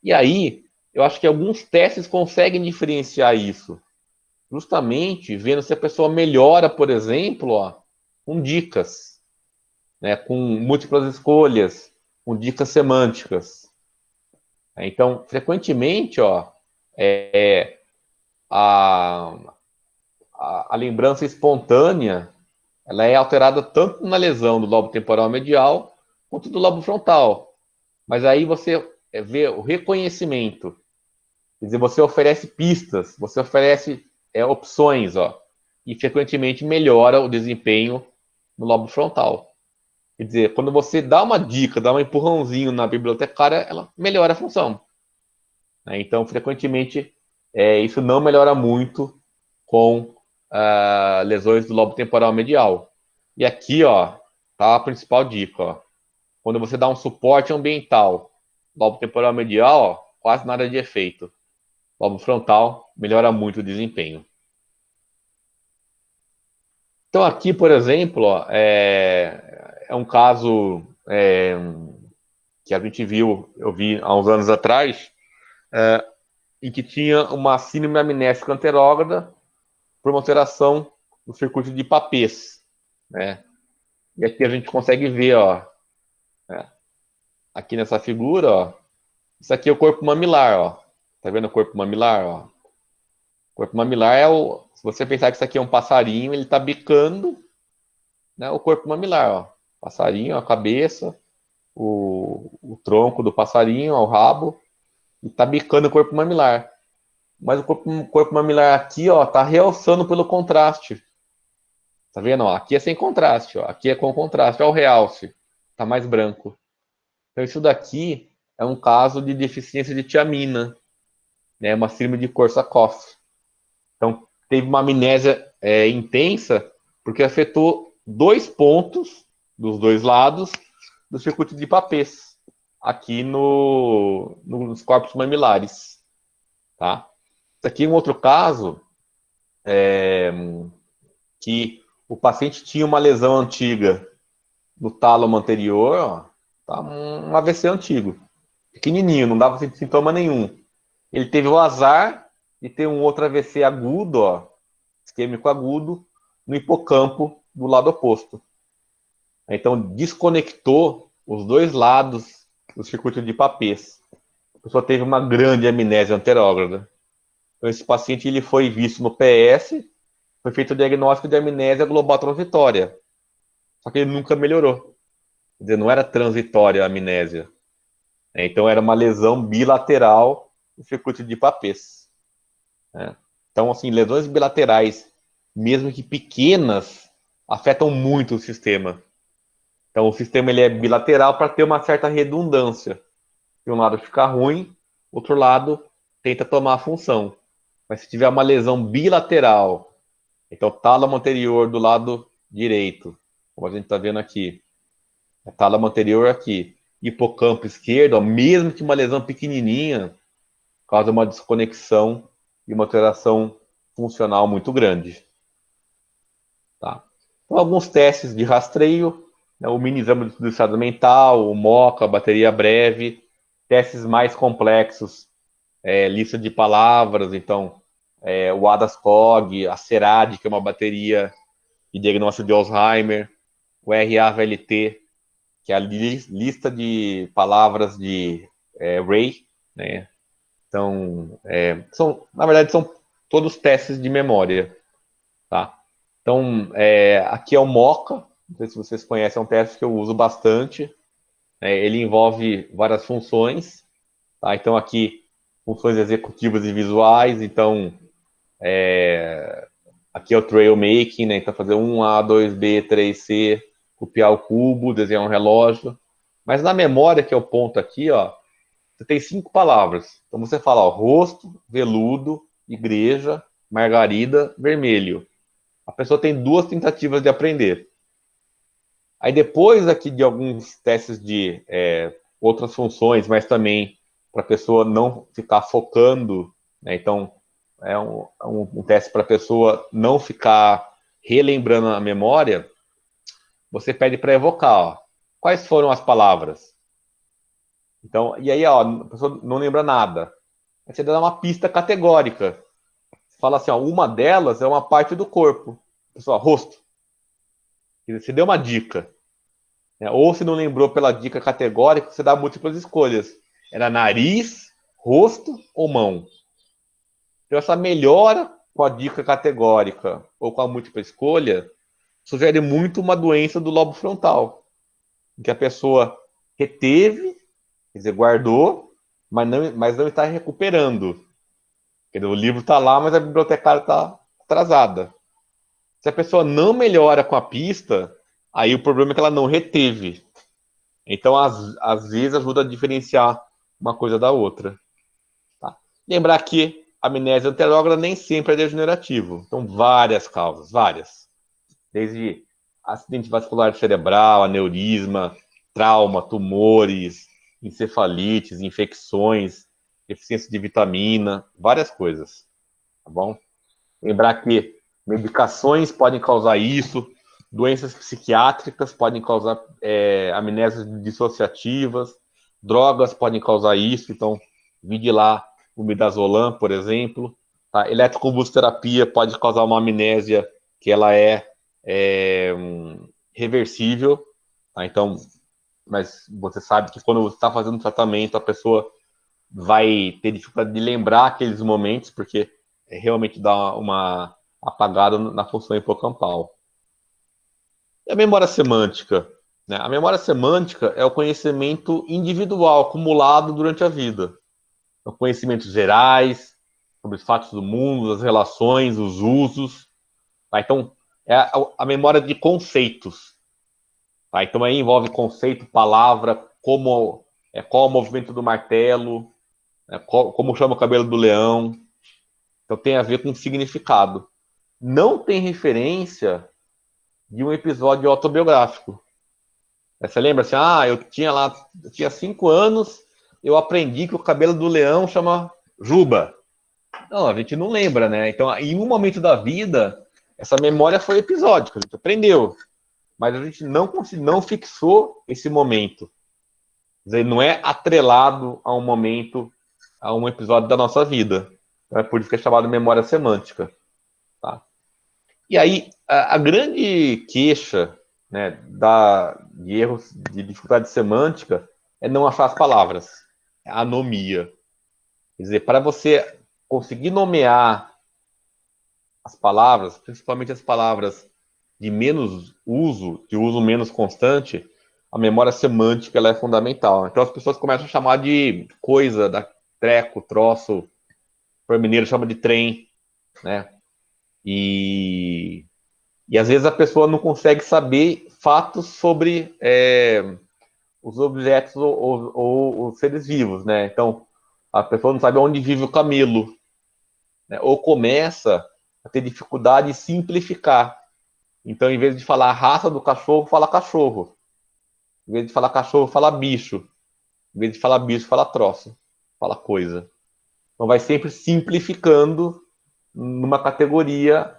E aí, eu acho que alguns testes conseguem diferenciar isso. Justamente vendo se a pessoa melhora, por exemplo, com dicas, né? Com múltiplas escolhas, com dicas semânticas. Então, frequentemente, a, a lembrança espontânea ela é alterada tanto na lesão do lobo temporal medial quanto do lobo frontal. Mas aí você vê o reconhecimento. Quer dizer, você oferece pistas, você oferece opções, e frequentemente melhora o desempenho no lobo frontal. Quer dizer, quando você dá uma dica, dá um empurrãozinho na bibliotecária, ela melhora a função. Então, frequentemente, isso não melhora muito com lesões do lobo temporal medial. E aqui, tá a principal dica. Quando você dá um suporte ambiental, lobo temporal medial, quase nada de efeito. Lobo frontal, melhora muito o desempenho. Então, aqui, por exemplo, é um caso que a gente viu, eu vi há uns anos atrás, em que tinha uma síndrome amnésica anterógrada por uma alteração no circuito de Papez, né? E aqui a gente consegue ver, aqui nessa figura, isso aqui é o corpo mamilar, Tá vendo o corpo mamilar, O corpo mamilar se você pensar que isso aqui é um passarinho, ele tá bicando, né, o corpo mamilar, Passarinho, a cabeça, o tronco do passarinho, o rabo, e tá bicando o corpo mamilar. Mas o corpo mamilar aqui, tá realçando pelo contraste. Tá vendo? Aqui é sem contraste, aqui é com contraste. Olha o realce, tá mais branco. Então isso daqui é um caso de deficiência de tiamina, né? Uma síndrome de Korsakoff. Então teve uma amnésia intensa porque afetou 2 pontos dos 2 lados do circuito de Papez aqui nos corpos mamilares, tá? Isso aqui é um outro caso que o paciente tinha uma lesão antiga no tálamo anterior, tá? Um AVC antigo, pequenininho, não dava sintoma nenhum. Ele teve o azar de ter um outro AVC agudo, isquêmico agudo, no hipocampo do lado oposto. Então, desconectou os 2 lados do circuito de Papez. A pessoa teve uma grande amnésia anterógrada. Então, esse paciente ele foi visto no PS, foi feito o diagnóstico de amnésia global transitória. Só que ele nunca melhorou. Quer dizer, não era transitória a amnésia. Então, era uma lesão bilateral no circuito de Papez. Então, assim, lesões bilaterais, mesmo que pequenas, afetam muito o sistema. Então, o sistema ele é bilateral para ter uma certa redundância. Se um lado ficar ruim, outro lado tenta tomar a função. Mas se tiver uma lesão bilateral, então tálamo anterior do lado direito, como a gente está vendo aqui, tálamo anterior aqui, hipocampo esquerdo, mesmo que uma lesão pequenininha, causa uma desconexão e uma alteração funcional muito grande. Tá? Então, alguns testes de rastreio, o mini exame do estado mental, o MOCA, a bateria breve, testes mais complexos, lista de palavras, então o ADAS-COG, a CERAD, que é uma bateria de diagnóstico de Alzheimer, o RAVLT, que é a lista de palavras de Ray, né? Então, na verdade, são todos testes de memória, tá? Então, aqui é o MOCA, não sei se vocês conhecem, é um teste que eu uso bastante. Ele envolve várias funções, tá? Então, aqui, funções executivas e visuais. Então, aqui é o trail making, né? Então, fazer 1A, 2B, 3C, copiar o cubo, desenhar um relógio. Mas na memória, que é o ponto aqui, você tem 5 palavras. Então, você fala, rosto, veludo, igreja, margarida, vermelho. A pessoa tem 2 tentativas de aprender. Aí depois aqui de alguns testes de outras funções, mas também para a pessoa não ficar focando, né? Então, é um teste para a pessoa não ficar relembrando a memória, você pede para evocar, ó, quais foram as palavras. Então, e aí, ó, a pessoa não lembra nada. Aí você dá uma pista categórica. Você fala assim, ó, uma delas é uma parte do corpo. Pessoal, rosto. Você deu uma dica. Né? Ou se não lembrou pela dica categórica, você dá múltiplas escolhas. Era nariz, rosto ou mão. Então, essa melhora com a dica categórica ou com a múltipla escolha sugere muito uma doença do lobo frontal, em que a pessoa reteve, quer dizer, guardou, mas não está recuperando. Quer dizer, o livro está lá, mas a bibliotecária está atrasada. Se a pessoa não melhora com a pista, aí o problema é que ela não reteve. Então, às vezes, ajuda a diferenciar uma coisa da outra. Tá? Lembrar que a amnésia anterógrada nem sempre é degenerativo. Então, várias causas, várias. Desde acidente vascular cerebral, aneurisma, trauma, tumores, encefalites, infecções, deficiência de vitamina, várias coisas, tá bom? Lembrar que medicações podem causar isso, doenças psiquiátricas podem causar amnésias dissociativas, drogas podem causar isso, então, vide lá o midazolam, por exemplo, tá? Eletroconvulsoterapia pode causar uma amnésia que ela é reversível, tá? Então, mas você sabe que quando você está fazendo tratamento, a pessoa vai ter dificuldade de lembrar aqueles momentos, porque realmente dá uma apagada na função hipocampal. E a memória semântica? Né? A memória semântica é o conhecimento individual acumulado durante a vida. São conhecimentos gerais, sobre os fatos do mundo, as relações, os usos. Tá? Então, é a memória de conceitos. Tá? Então, aí envolve conceito, palavra, qual o movimento do martelo, como chama o cabelo do leão. Então, tem a ver com significado. Não tem referência de um episódio autobiográfico. Você lembra assim, eu tinha 5 anos, eu aprendi que o cabelo do leão chama juba. Não, a gente não lembra, né? Então, em um momento da vida, essa memória foi episódica, a gente aprendeu. Mas a gente não fixou esse momento. Quer dizer, não é atrelado a um momento, a um episódio da nossa vida. Então, é por isso que é chamado memória semântica. Tá? E aí, a grande queixa, né, de erros de dificuldade semântica é não achar as palavras. É a anomia. Quer dizer, para você conseguir nomear as palavras, principalmente as palavras de menos uso, de uso menos constante, a memória semântica ela é fundamental. Então as pessoas começam a chamar de coisa, treco, troço, o mineiro chama de trem, né? E às vezes a pessoa não consegue saber fatos sobre os objetos ou os seres vivos, né? Então a pessoa não sabe onde vive o camelo, né? Ou começa a ter dificuldade em simplificar. Então, em vez de falar a raça do cachorro, fala cachorro. Em vez de falar cachorro, fala bicho. Em vez de falar bicho, fala troço. Fala coisa. Então, vai sempre simplificando numa categoria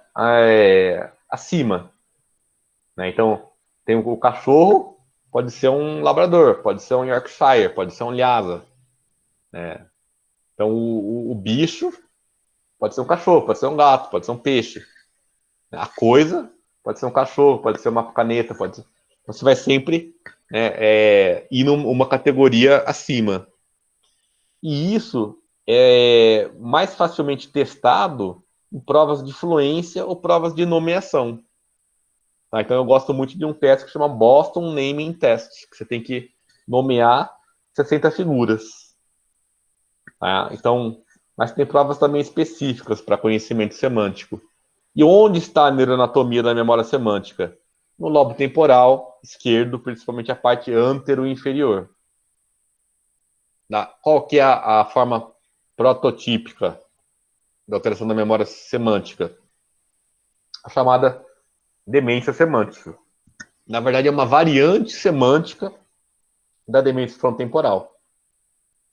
acima. Né? Então, tem o cachorro, pode ser um labrador, pode ser um Yorkshire, pode ser um Lhasa. Né? Então, o bicho pode ser um cachorro, pode ser um gato, pode ser um peixe. A coisa pode ser um cachorro, pode ser uma caneta, pode ser... Você vai sempre ir numa categoria acima. E isso é mais facilmente testado em provas de fluência ou provas de nomeação. Tá? Então eu gosto muito de um teste que chama Boston Naming Test, que você tem que nomear 60 figuras. Tá? Então, mas tem provas também específicas para conhecimento semântico. E onde está a neuroanatomia da memória semântica? No lobo temporal esquerdo, principalmente a parte antero-inferior. Qual que é a forma prototípica da alteração da memória semântica? A chamada demência semântica. Na verdade, é uma variante semântica da demência frontotemporal.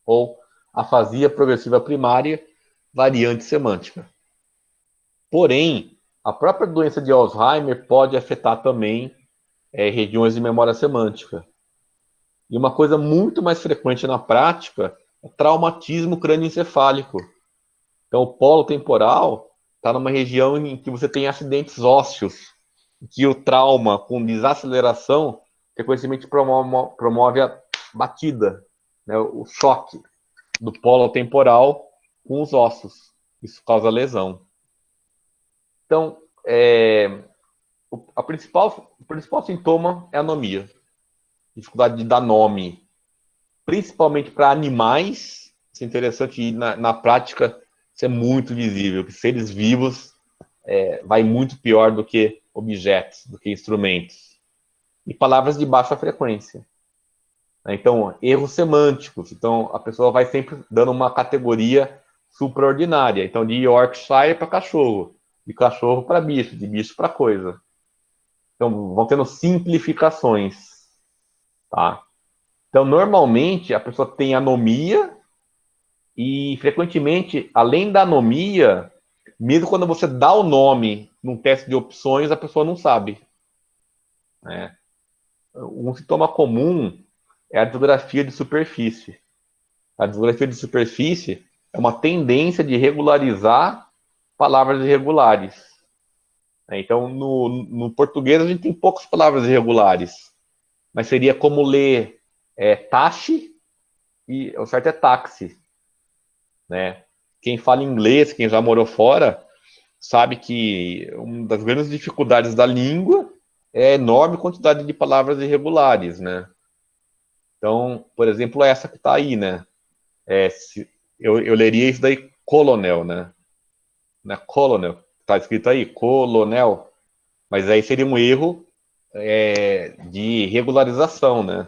Ou afasia progressiva primária, variante semântica. Porém, a própria doença de Alzheimer pode afetar também regiões de memória semântica. E uma coisa muito mais frequente na prática é traumatismo crânioencefálico. Então, o polo temporal está numa região em que você tem acidentes ósseos, em que o trauma com desaceleração frequentemente promove a batida, né, o choque do polo temporal com os ossos. Isso causa lesão. Então, o principal sintoma é a anomia. Dificuldade de dar nome, principalmente para animais. Isso é interessante, e na prática isso é muito visível, que seres vivos vai muito pior do que objetos, do que instrumentos. E palavras de baixa frequência. Então, erros semânticos. Então, a pessoa vai sempre dando uma categoria supraordinária. Então, de Yorkshire para cachorro, de cachorro para bicho, de bicho para coisa. Então, vão tendo simplificações. Tá? Então, normalmente, a pessoa tem anomia e, frequentemente, além da anomia, mesmo quando você dá o nome num teste de opções, a pessoa não sabe. Né? Um sintoma comum é a disgrafia de superfície. A disgrafia de superfície é uma tendência de regularizar palavras irregulares. Então, no português, a gente tem poucas palavras irregulares, mas seria como ler taxi, e o certo é táxi. Né? Quem fala inglês, quem já morou fora, sabe que uma das grandes dificuldades da língua é a enorme quantidade de palavras irregulares, né? Então, por exemplo, essa que está aí, né? Eu leria isso daí, colonel, né? Não é colonel, está escrito aí, colonel, mas aí seria um erro de regularização, né?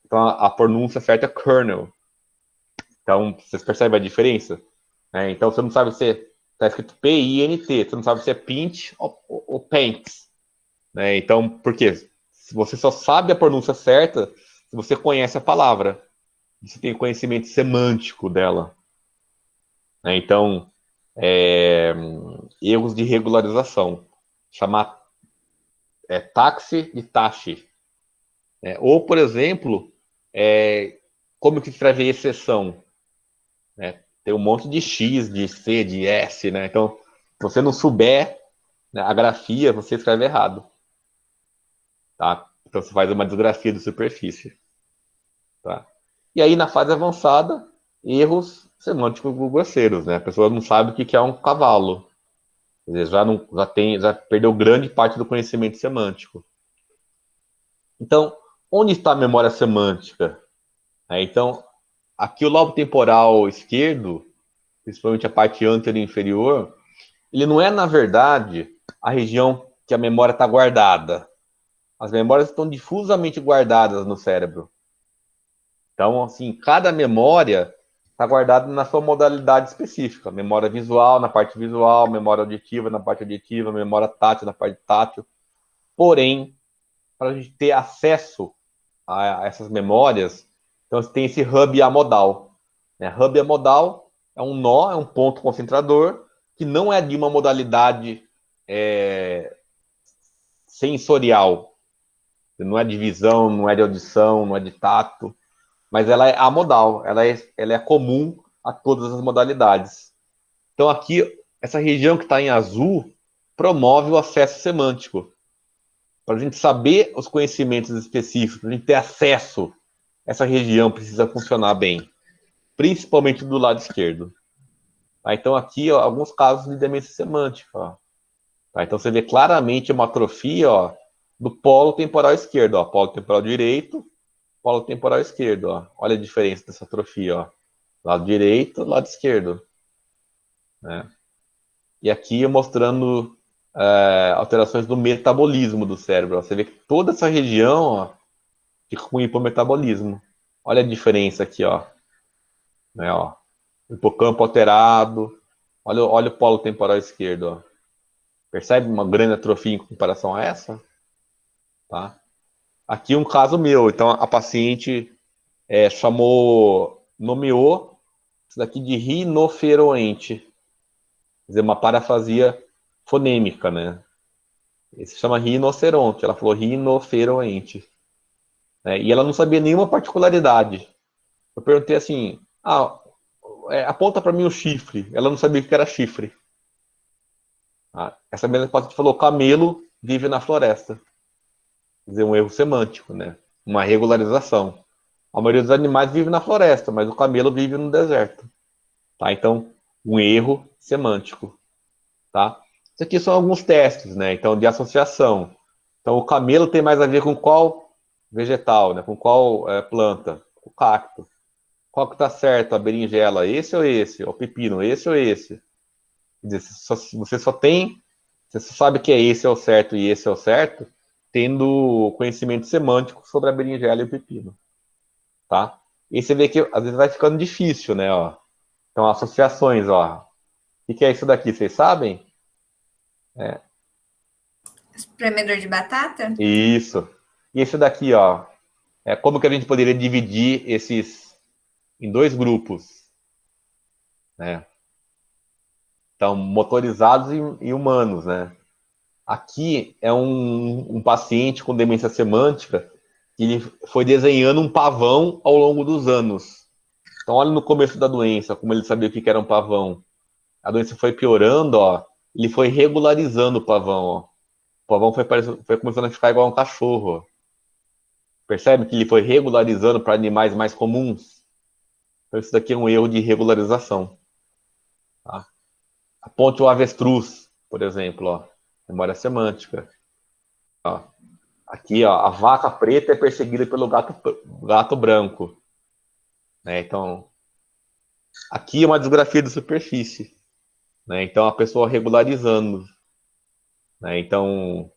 Então, a pronúncia certa é colonel. Então, vocês percebem a diferença? Então, você não sabe se está escrito P-I-N-T, você não sabe se é pint ou paint. Então, por quê? Se você só sabe a pronúncia certa, se você conhece a palavra, você tem conhecimento semântico dela. Então, erros de regularização. Chamar táxi de taxi. Ou, por exemplo, como que escreve exceção? Tem um monte de X, de C, de S, né? Então, se você não souber, né, a grafia, você escreve errado. Tá? Então, você faz uma disgrafia de superfície. Tá? E aí, na fase avançada, erros semânticos grosseiros, né? A pessoa não sabe o que é um cavalo. Quer dizer, já perdeu grande parte do conhecimento semântico. Então, onde está a memória semântica? Então, aqui o lobo temporal esquerdo, principalmente a parte anterior e inferior, ele não é, na verdade, a região que a memória está guardada. As memórias estão difusamente guardadas no cérebro. Então, assim, cada memória está guardada na sua modalidade específica. Memória visual na parte visual, memória auditiva na parte auditiva, memória tátil na parte tátil. Porém, para a gente ter acesso a essas memórias, então você tem esse hub amodal. Hub amodal é um nó, é um ponto concentrador, que não é de uma modalidade sensorial. Não é de visão, não é de audição, não é de tato, mas ela é amodal, ela é comum a todas as modalidades. Então aqui, essa região que está em azul promove o acesso semântico. Para a gente saber os conhecimentos específicos, para a gente ter acesso, essa região precisa funcionar bem, principalmente do lado esquerdo. Então aqui, alguns casos de demência semântica. Então você vê claramente uma atrofia do polo temporal esquerdo, polo temporal direito, polo temporal esquerdo. Olha a diferença dessa atrofia. Lado direito, lado esquerdo. E aqui eu mostrando alterações do metabolismo do cérebro. Você vê que toda essa região fica com hipometabolismo. Olha a diferença aqui. Hipocampo alterado. Olha o polo temporal esquerdo. Percebe uma grande atrofia em comparação a essa? Tá? Aqui um caso meu. Então a paciente nomeou isso daqui de rinoferoente. Quer dizer, uma parafasia fonêmica, né? Esse se chama rinoceronte. Ela falou rinoceronte. Né? E ela não sabia nenhuma particularidade. Eu perguntei assim, aponta para mim o chifre. Ela não sabia o que era chifre. Essa mesma paciente falou, camelo vive na floresta. Quer dizer, um erro semântico, né? Uma regularização. A maioria dos animais vive na floresta, mas o camelo vive no deserto. Tá? Então, um erro semântico. Tá? Isso aqui são alguns testes, né? Então, de associação. Então, o camelo tem mais a ver com qual vegetal, né? Com qual planta? O cacto. Qual que está certo? A berinjela, esse ou esse? O pepino, esse ou esse? Quer dizer, você só sabe que é esse é o certo e esse é o certo, tendo conhecimento semântico sobre a berinjela e o pepino. Tá? E você vê que às vezes vai ficando difícil, né? Ó. Então, associações, ó. O que é isso daqui? Vocês sabem? Espremedor de batata? Isso. E esse daqui, ó. Como que a gente poderia dividir esses em dois grupos? Né? Então, motorizados e humanos, né? Aqui é um paciente com demência semântica que ele foi desenhando um pavão ao longo dos anos. Então, olha no começo da doença, como ele sabia o que era um pavão. A doença foi piorando, ó. Ele foi regularizando o pavão, ó. O pavão foi começando a ficar igual um cachorro, ó. Percebe que ele foi regularizando para animais mais comuns? Então, isso daqui é um erro de regularização. Tá? Aponte o avestruz, por exemplo, ó. Memória semântica. Ó. Aqui, ó, a vaca preta é perseguida pelo gato branco. Né? Então, aqui é uma disgrafia de superfície. Né? Então, a pessoa regularizando. Né? Então,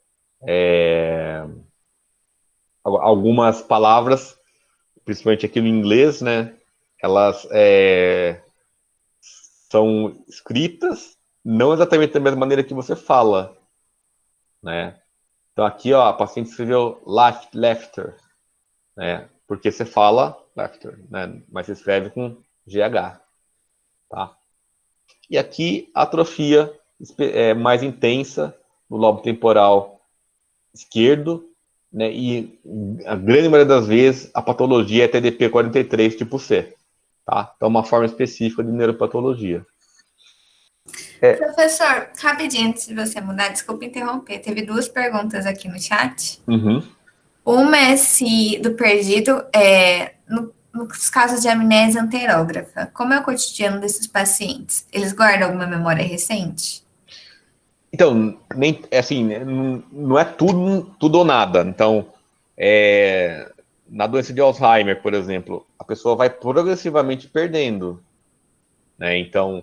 algumas palavras, principalmente aqui no inglês, né? Elas são escritas não exatamente da mesma maneira que você fala. Né? Então, aqui, ó, a paciente escreveu laughter, né? Porque você fala laughter, né? Mas você escreve com GH. Tá? E aqui, a atrofia mais intensa no lobo temporal esquerdo, né? E a grande maioria das vezes, a patologia é TDP 43 tipo C. Tá? Então, uma forma específica de neuropatologia. Professor, rapidinho, antes de você mudar, desculpa interromper. Teve duas perguntas aqui no chat. Uhum. Uma é se do perdido, nos casos de amnésia anterógrafa, como é o cotidiano desses pacientes? Eles guardam alguma memória recente? Então, nem, assim, não é tudo ou nada. Então, na doença de Alzheimer, por exemplo, a pessoa vai progressivamente perdendo. Né? Então,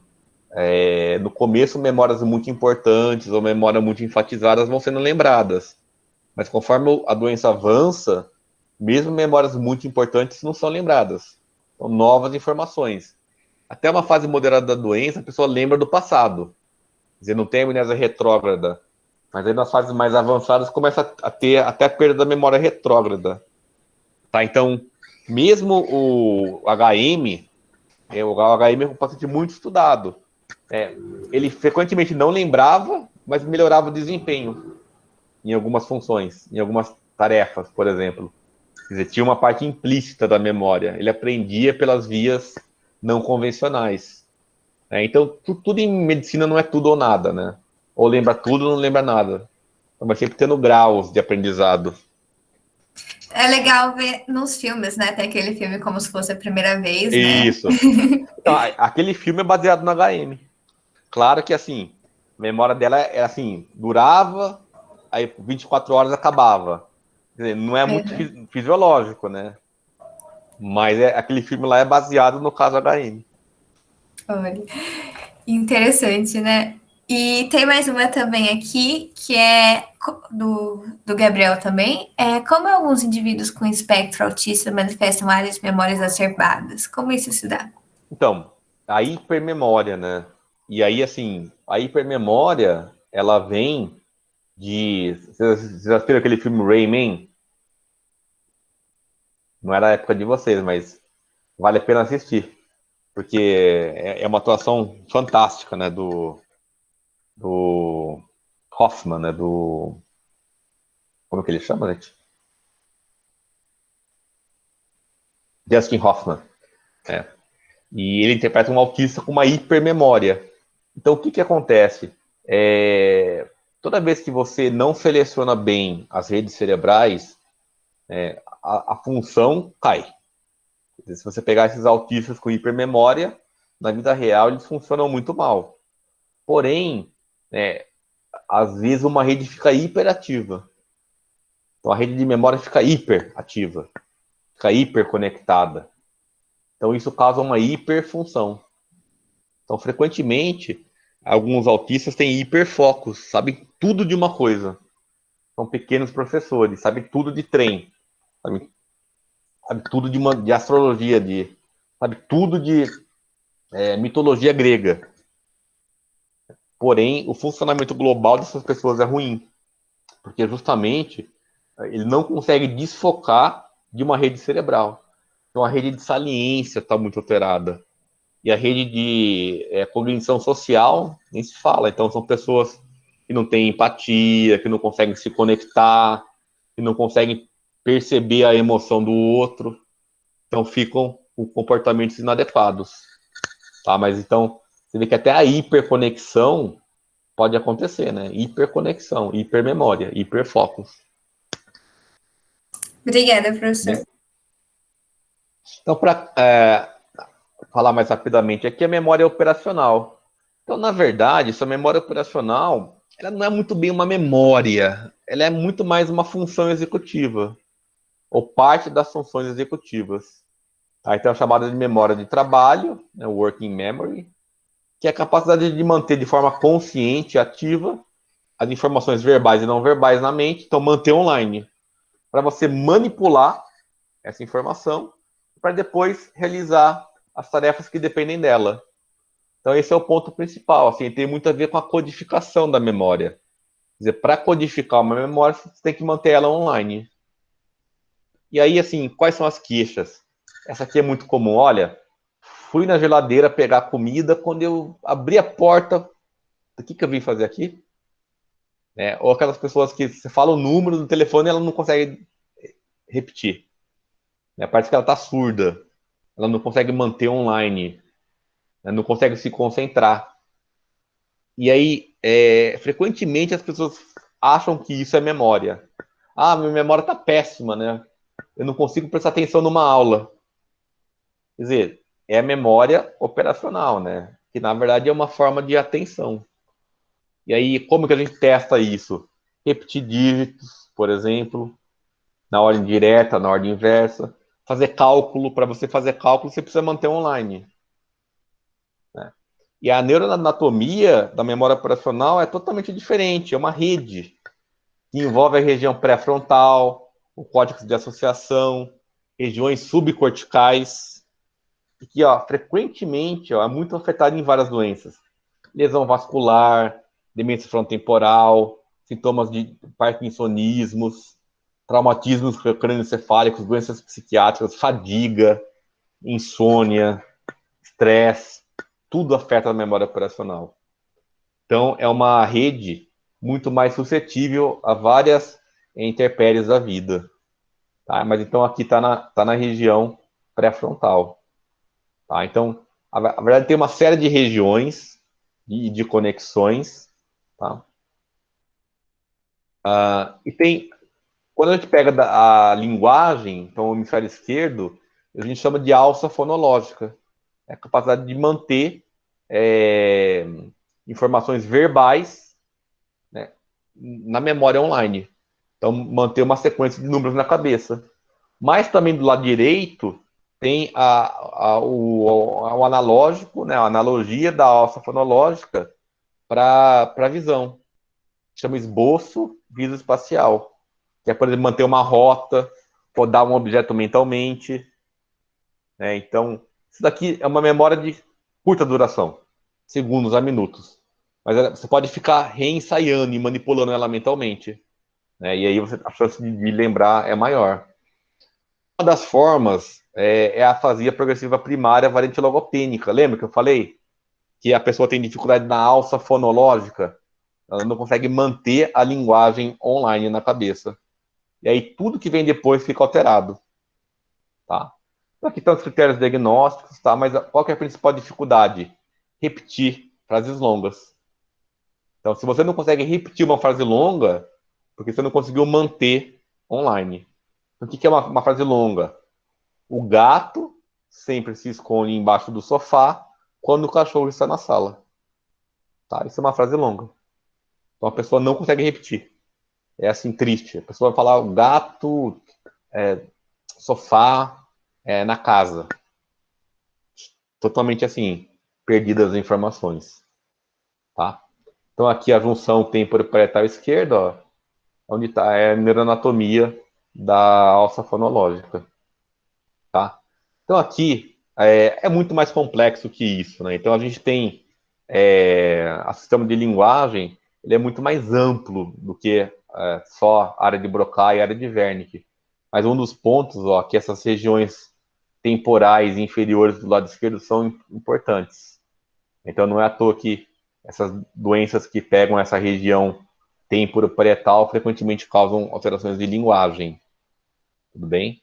no começo, memórias muito importantes ou memórias muito enfatizadas vão sendo lembradas. Mas conforme a doença avança, mesmo memórias muito importantes não são lembradas. São novas informações. Até uma fase moderada da doença, a pessoa lembra do passado. Quer dizer, não tem amnésia retrógrada. Mas aí nas fases mais avançadas começa a ter até a perda da memória retrógrada. Tá? Então, mesmo o HM é um paciente muito estudado. Ele frequentemente não lembrava, mas melhorava o desempenho em algumas funções, em algumas tarefas, por exemplo. Quer dizer, tinha uma parte implícita da memória. Ele aprendia pelas vias não convencionais. Então, tudo em medicina não é tudo ou nada, né? Ou lembra tudo ou não lembra nada. Então, vai sempre tendo graus de aprendizado. É legal ver nos filmes, né? Tem aquele filme como se fosse a primeira vez, né? Isso. Então, aquele filme é baseado no HM. Claro que, assim, a memória dela era assim, durava, aí 24 horas acabava. Quer dizer, não é muito fisiológico, né? Mas aquele filme lá é baseado no caso HM. Olha, interessante, né? E tem mais uma também aqui, que é do Gabriel também. Como alguns indivíduos com espectro autista manifestam áreas de memórias exacerbadas? Como isso se dá? Então, a hipermemória, né? E aí, assim, a hipermemória, ela vem de... Vocês já viram aquele filme Rayman? Não era a época de vocês, mas vale a pena assistir. Porque é uma atuação fantástica, né? Do Hoffman, né? Como que ele chama, gente? Justin Hoffman. É. E ele interpreta um autista com uma hipermemória. Então, o que acontece? Toda vez que você não seleciona bem as redes cerebrais, a função cai. Se você pegar esses autistas com hipermemória, na vida real eles funcionam muito mal. Porém, às vezes uma rede fica hiperativa. Então a rede de memória fica hiperativa, fica hiperconectada. Então isso causa uma hiperfunção. Então, frequentemente, alguns autistas têm hiperfocos, sabem tudo de uma coisa. São pequenos professores, sabem tudo de trem, sabe tudo de astrologia, sabe tudo de mitologia grega. Porém, o funcionamento global dessas pessoas é ruim, porque justamente ele não consegue desfocar de uma rede cerebral. Então, a rede de saliência está muito alterada. E a rede de cognição social nem se fala. Então, são pessoas que não têm empatia, que não conseguem se conectar, que não conseguem perceber a emoção do outro. Então, ficam com comportamentos inadequados. Tá? Mas, então, você vê que até a hiperconexão pode acontecer, né? Hiperconexão, hipermemória, hiperfocos. Obrigada, professor. Né? Então, para falar mais rapidamente, aqui a memória operacional. Então, na verdade, essa memória operacional, ela não é muito bem uma memória, ela é muito mais uma função executiva, ou parte das funções executivas. Tá? Então, é chamada de memória de trabalho, né, working memory, que é a capacidade de manter de forma consciente e ativa as informações verbais e não verbais na mente, então manter online, para você manipular essa informação, para depois realizar as tarefas que dependem dela. Então, esse é o ponto principal. Assim, tem muito a ver com a codificação da memória. Quer dizer, para codificar uma memória, você tem que manter ela online. E aí, assim, quais são as queixas? Essa aqui é muito comum. Olha, fui na geladeira pegar comida, quando eu abri a porta, o que eu vim fazer aqui? Ou aquelas pessoas que você fala o número do telefone e ela não consegue repetir. Parece que ela está surda. Ela não consegue manter online. Ela não consegue se concentrar. E aí, frequentemente as pessoas acham que isso é memória. Ah, minha memória está péssima, né? Eu não consigo prestar atenção numa aula. Quer dizer, é a memória operacional, né? Que na verdade é uma forma de atenção. E aí, como que a gente testa isso? Repetir dígitos, por exemplo, na ordem direta, na ordem inversa. Fazer cálculo. Para você fazer cálculo, você precisa manter online. E a neuroanatomia da memória operacional é totalmente diferente, é uma rede que envolve a região pré-frontal, o córtex de associação, regiões subcorticais, e que frequentemente é muito afetada em várias doenças. Lesão vascular, demência frontotemporal, sintomas de parkinsonismos, traumatismos crânioencefálicos, doenças psiquiátricas, fadiga, insônia, estresse, tudo afeta a memória operacional. Então, é uma rede muito mais suscetível a várias intempéries da vida. Tá? Mas então aqui está na região pré-frontal. Tá? Então, a verdade tem uma série de regiões de conexões. Tá? E tem, quando a gente pega a linguagem, então o hemisfério esquerdo, a gente chama de alça fonológica. É a capacidade de manter informações verbais, né, na memória online. Então, manter uma sequência de números na cabeça. Mas também do lado direito tem o analógico, né, a analogia da alça fonológica para a visão. Chama esboço visoespacial. Que é, por exemplo, manter uma rota, rodar um objeto mentalmente. Né? Então, isso daqui é uma memória de curta duração, segundos a minutos. Mas você pode ficar reensaiando e manipulando ela mentalmente. Né? E aí a chance de lembrar é maior. Uma das formas é a afasia progressiva primária variante logopênica. Lembra que eu falei? Que a pessoa tem dificuldade na alça fonológica. ela não consegue manter a linguagem online na cabeça. E aí tudo que vem depois fica alterado. Tá? Então, aqui estão os critérios diagnósticos, tá? Mas qual que é a principal dificuldade? Repetir frases longas. Então, se você não consegue repetir uma frase longa, porque você não conseguiu manter online. Então, o que é uma frase longa? O gato sempre se esconde embaixo do sofá quando o cachorro está na sala. Tá? Isso é uma frase longa. Então, a pessoa não consegue repetir. É assim, triste. A pessoa vai falar o gato, sofá, na casa. Totalmente assim, perdidas as informações. Tá? Então, aqui a junção temporoparietal esquerda, ó, onde está a neuroanatomia da alça fonológica. Tá? Então, aqui é muito mais complexo que isso. Né? Então, a gente tem o sistema de linguagem, ele é muito mais amplo do que só área de Broca e área de Wernicke. Mas um dos pontos, ó, que essas regiões temporais inferiores do lado esquerdo são importantes. Então, não é à toa que essas doenças que pegam essa região temporoparietal frequentemente causam alterações de linguagem. Tudo bem?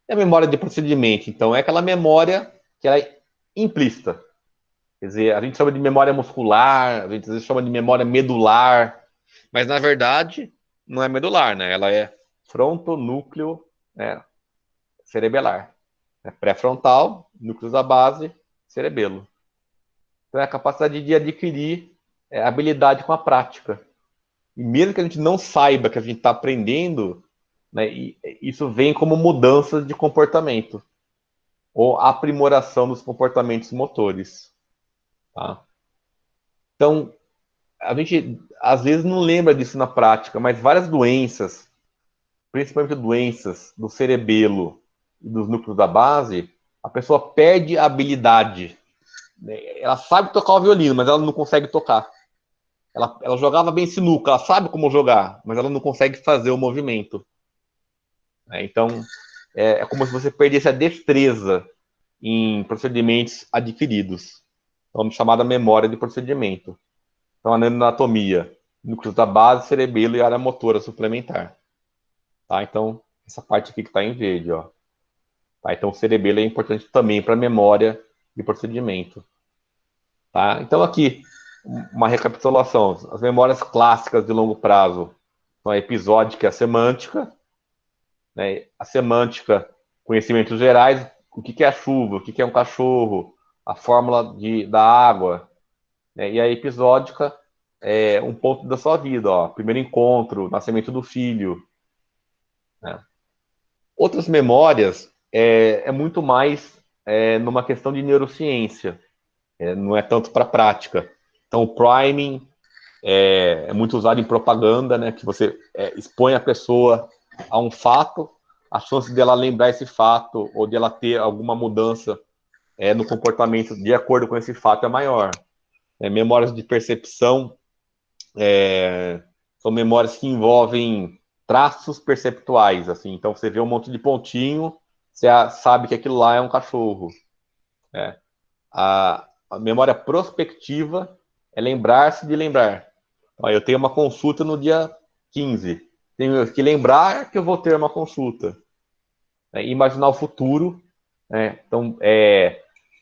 E a memória de procedimento, então, é aquela memória que ela é implícita. Quer dizer, a gente chama de memória muscular, a gente às vezes chama de memória medular, mas na verdade não é medular, né? Ela é frontonúcleo cerebelar. É pré-frontal, núcleo da base, cerebelo. Então é a capacidade de adquirir habilidade com a prática. E mesmo que a gente não saiba que a gente está aprendendo, né, isso vem como mudanças de comportamento ou aprimoração dos comportamentos motores. Tá? Então, a gente às vezes não lembra disso na prática, mas várias doenças, principalmente doenças do cerebelo e dos núcleos da base, a pessoa perde a habilidade. Ela sabe tocar o violino, mas ela não consegue tocar. Ela jogava bem sinuca, ela sabe como jogar, mas ela não consegue fazer o movimento. Então, é como se você perdesse a destreza em procedimentos adquiridos. Então, chamada memória de procedimento. Então, a neuroanatomia, núcleos da base, cerebelo e área motora suplementar. Tá? Então, essa parte aqui que está em verde. Ó. Tá? Então, o cerebelo é importante também para a memória de procedimento. Tá? Então, aqui, uma recapitulação. As memórias clássicas de longo prazo são a episódica e a semântica. Né? A semântica, conhecimentos gerais, o que é a chuva, o que é um cachorro, a fórmula da água. Né? E a episódica é um ponto da sua vida, ó. Primeiro encontro, nascimento do filho. Né? Outras memórias é muito mais numa questão de neurociência, não é tanto para prática. Então, o priming é muito usado em propaganda, né, que você expõe a pessoa a um fato, a chance dela lembrar esse fato ou dela ter alguma mudança no comportamento de acordo com esse fato é maior. Memórias de percepção são memórias que envolvem traços perceptuais, assim. Então, você vê um monte de pontinho, você sabe que aquilo lá é um cachorro. A memória prospectiva é lembrar-se de lembrar. Então, eu tenho uma consulta no dia 15. Tenho que lembrar que eu vou ter uma consulta. Imaginar o futuro. Então,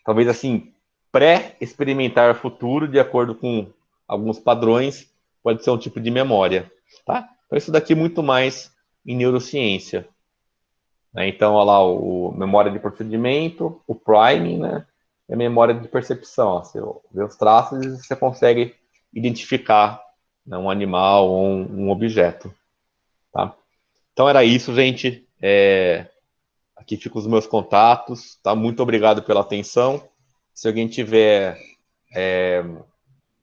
talvez assim, pré-experimentar o futuro de acordo com alguns padrões pode ser um tipo de memória. Tá? Então, isso daqui é muito mais em neurociência. Então, olha lá, o memória de procedimento, o priming, né? E a memória de percepção. Ó, você vê os traços e você consegue identificar, né, um animal ou um objeto. Tá? Então, era isso, gente. Aqui ficam os meus contatos. Tá? Muito obrigado pela atenção. Se alguém tiver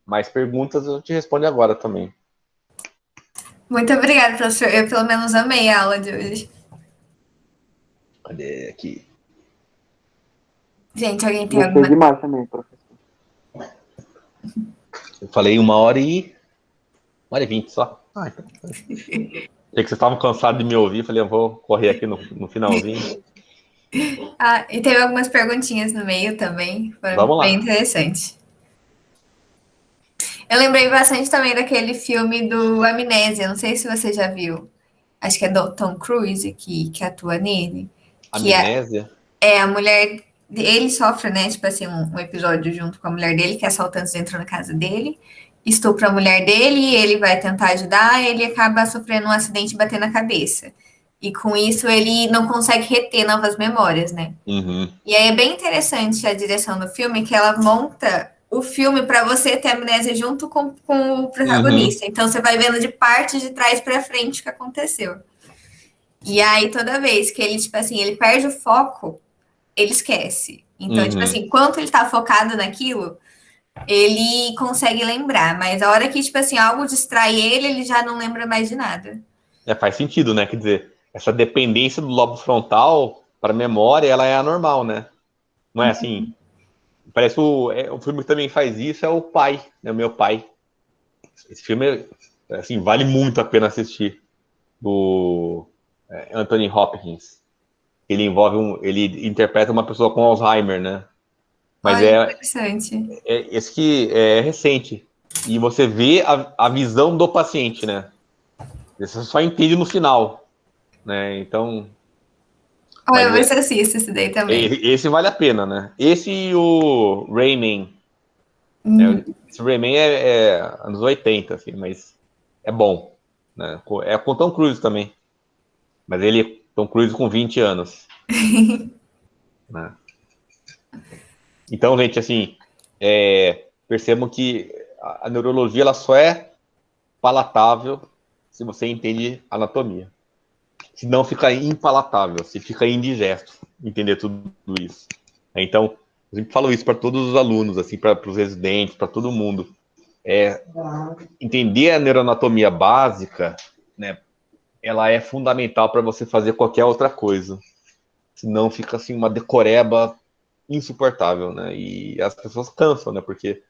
mais perguntas, eu te respondo agora também. Muito obrigada, professor. Eu, pelo menos, amei a aula de hoje. Cadê aqui? Gente, alguém tem Gostei alguma... demais também, professor. Eu falei 1h20 só. Então. Sei que vocês estavam cansados de me ouvir. Falei, eu vou correr aqui no finalzinho. E teve algumas perguntinhas no meio também. Foram Vamos lá. bem interessantes. Eu lembrei bastante também daquele filme do Amnésia, não sei se você já viu. Acho que é do Tom Cruise que atua nele. Que Amnésia? a mulher. Ele sofre, né? Tipo assim, um episódio junto com a mulher dele, que assaltantes entram na casa dele, estupra a mulher dele, ele vai tentar ajudar, ele acaba sofrendo um acidente e bater na cabeça. E com isso ele não consegue reter novas memórias, né? Uhum, E aí é bem interessante a direção do filme, que ela monta o filme para você ter amnésia junto com o uhum, protagonista. Então você vai vendo de parte de trás para frente o que aconteceu. E aí toda vez que ele, tipo assim, ele perde o foco, ele esquece. Então, tipo uhum. assim, enquanto ele tá focado naquilo, ele consegue lembrar. Mas a hora que, tipo assim, algo distrai ele, ele já não lembra mais de nada. Faz sentido, né? Quer dizer, essa dependência do lobo frontal para a memória, ela é anormal, né? Não é assim. Parece o filme que também faz isso é o Pai, né? O Meu Pai. Esse filme, assim, vale muito a pena assistir. Do Anthony Hopkins. Ele interpreta uma pessoa com Alzheimer, né? Mas Olha, interessante. esse que é recente. E você vê a visão do paciente, né? Você só entende no final, né? Então, Olha, mas eu vou ver se eu assisto esse daí também. esse vale a pena, né? Esse e o Rayman. Né? Hum. Esse Rayman é anos 80, assim, mas é bom. Né? É com Tom Cruise também. Mas Tom Cruise com 20 anos. Né? Então, gente, assim, percebam que a neurologia ela só é palatável se você entende anatomia. Se não, fica impalatável, se fica indigesto entender tudo isso. Então, eu sempre falo isso para todos os alunos, assim, para os residentes, para todo mundo. Entender a neuroanatomia básica, né, ela é fundamental para você fazer qualquer outra coisa. Senão fica assim uma decoreba insuportável, né? E as pessoas cansam, né? Porque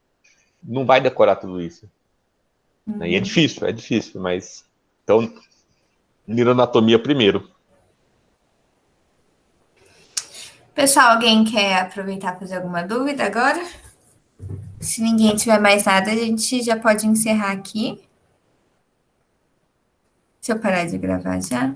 não vai decorar tudo isso. Né? E é difícil, mas então neuroanatomia primeiro. Pessoal, alguém quer aproveitar e fazer alguma dúvida agora? Se ninguém tiver mais nada, a gente já pode encerrar aqui. Se eu parar de gravar já.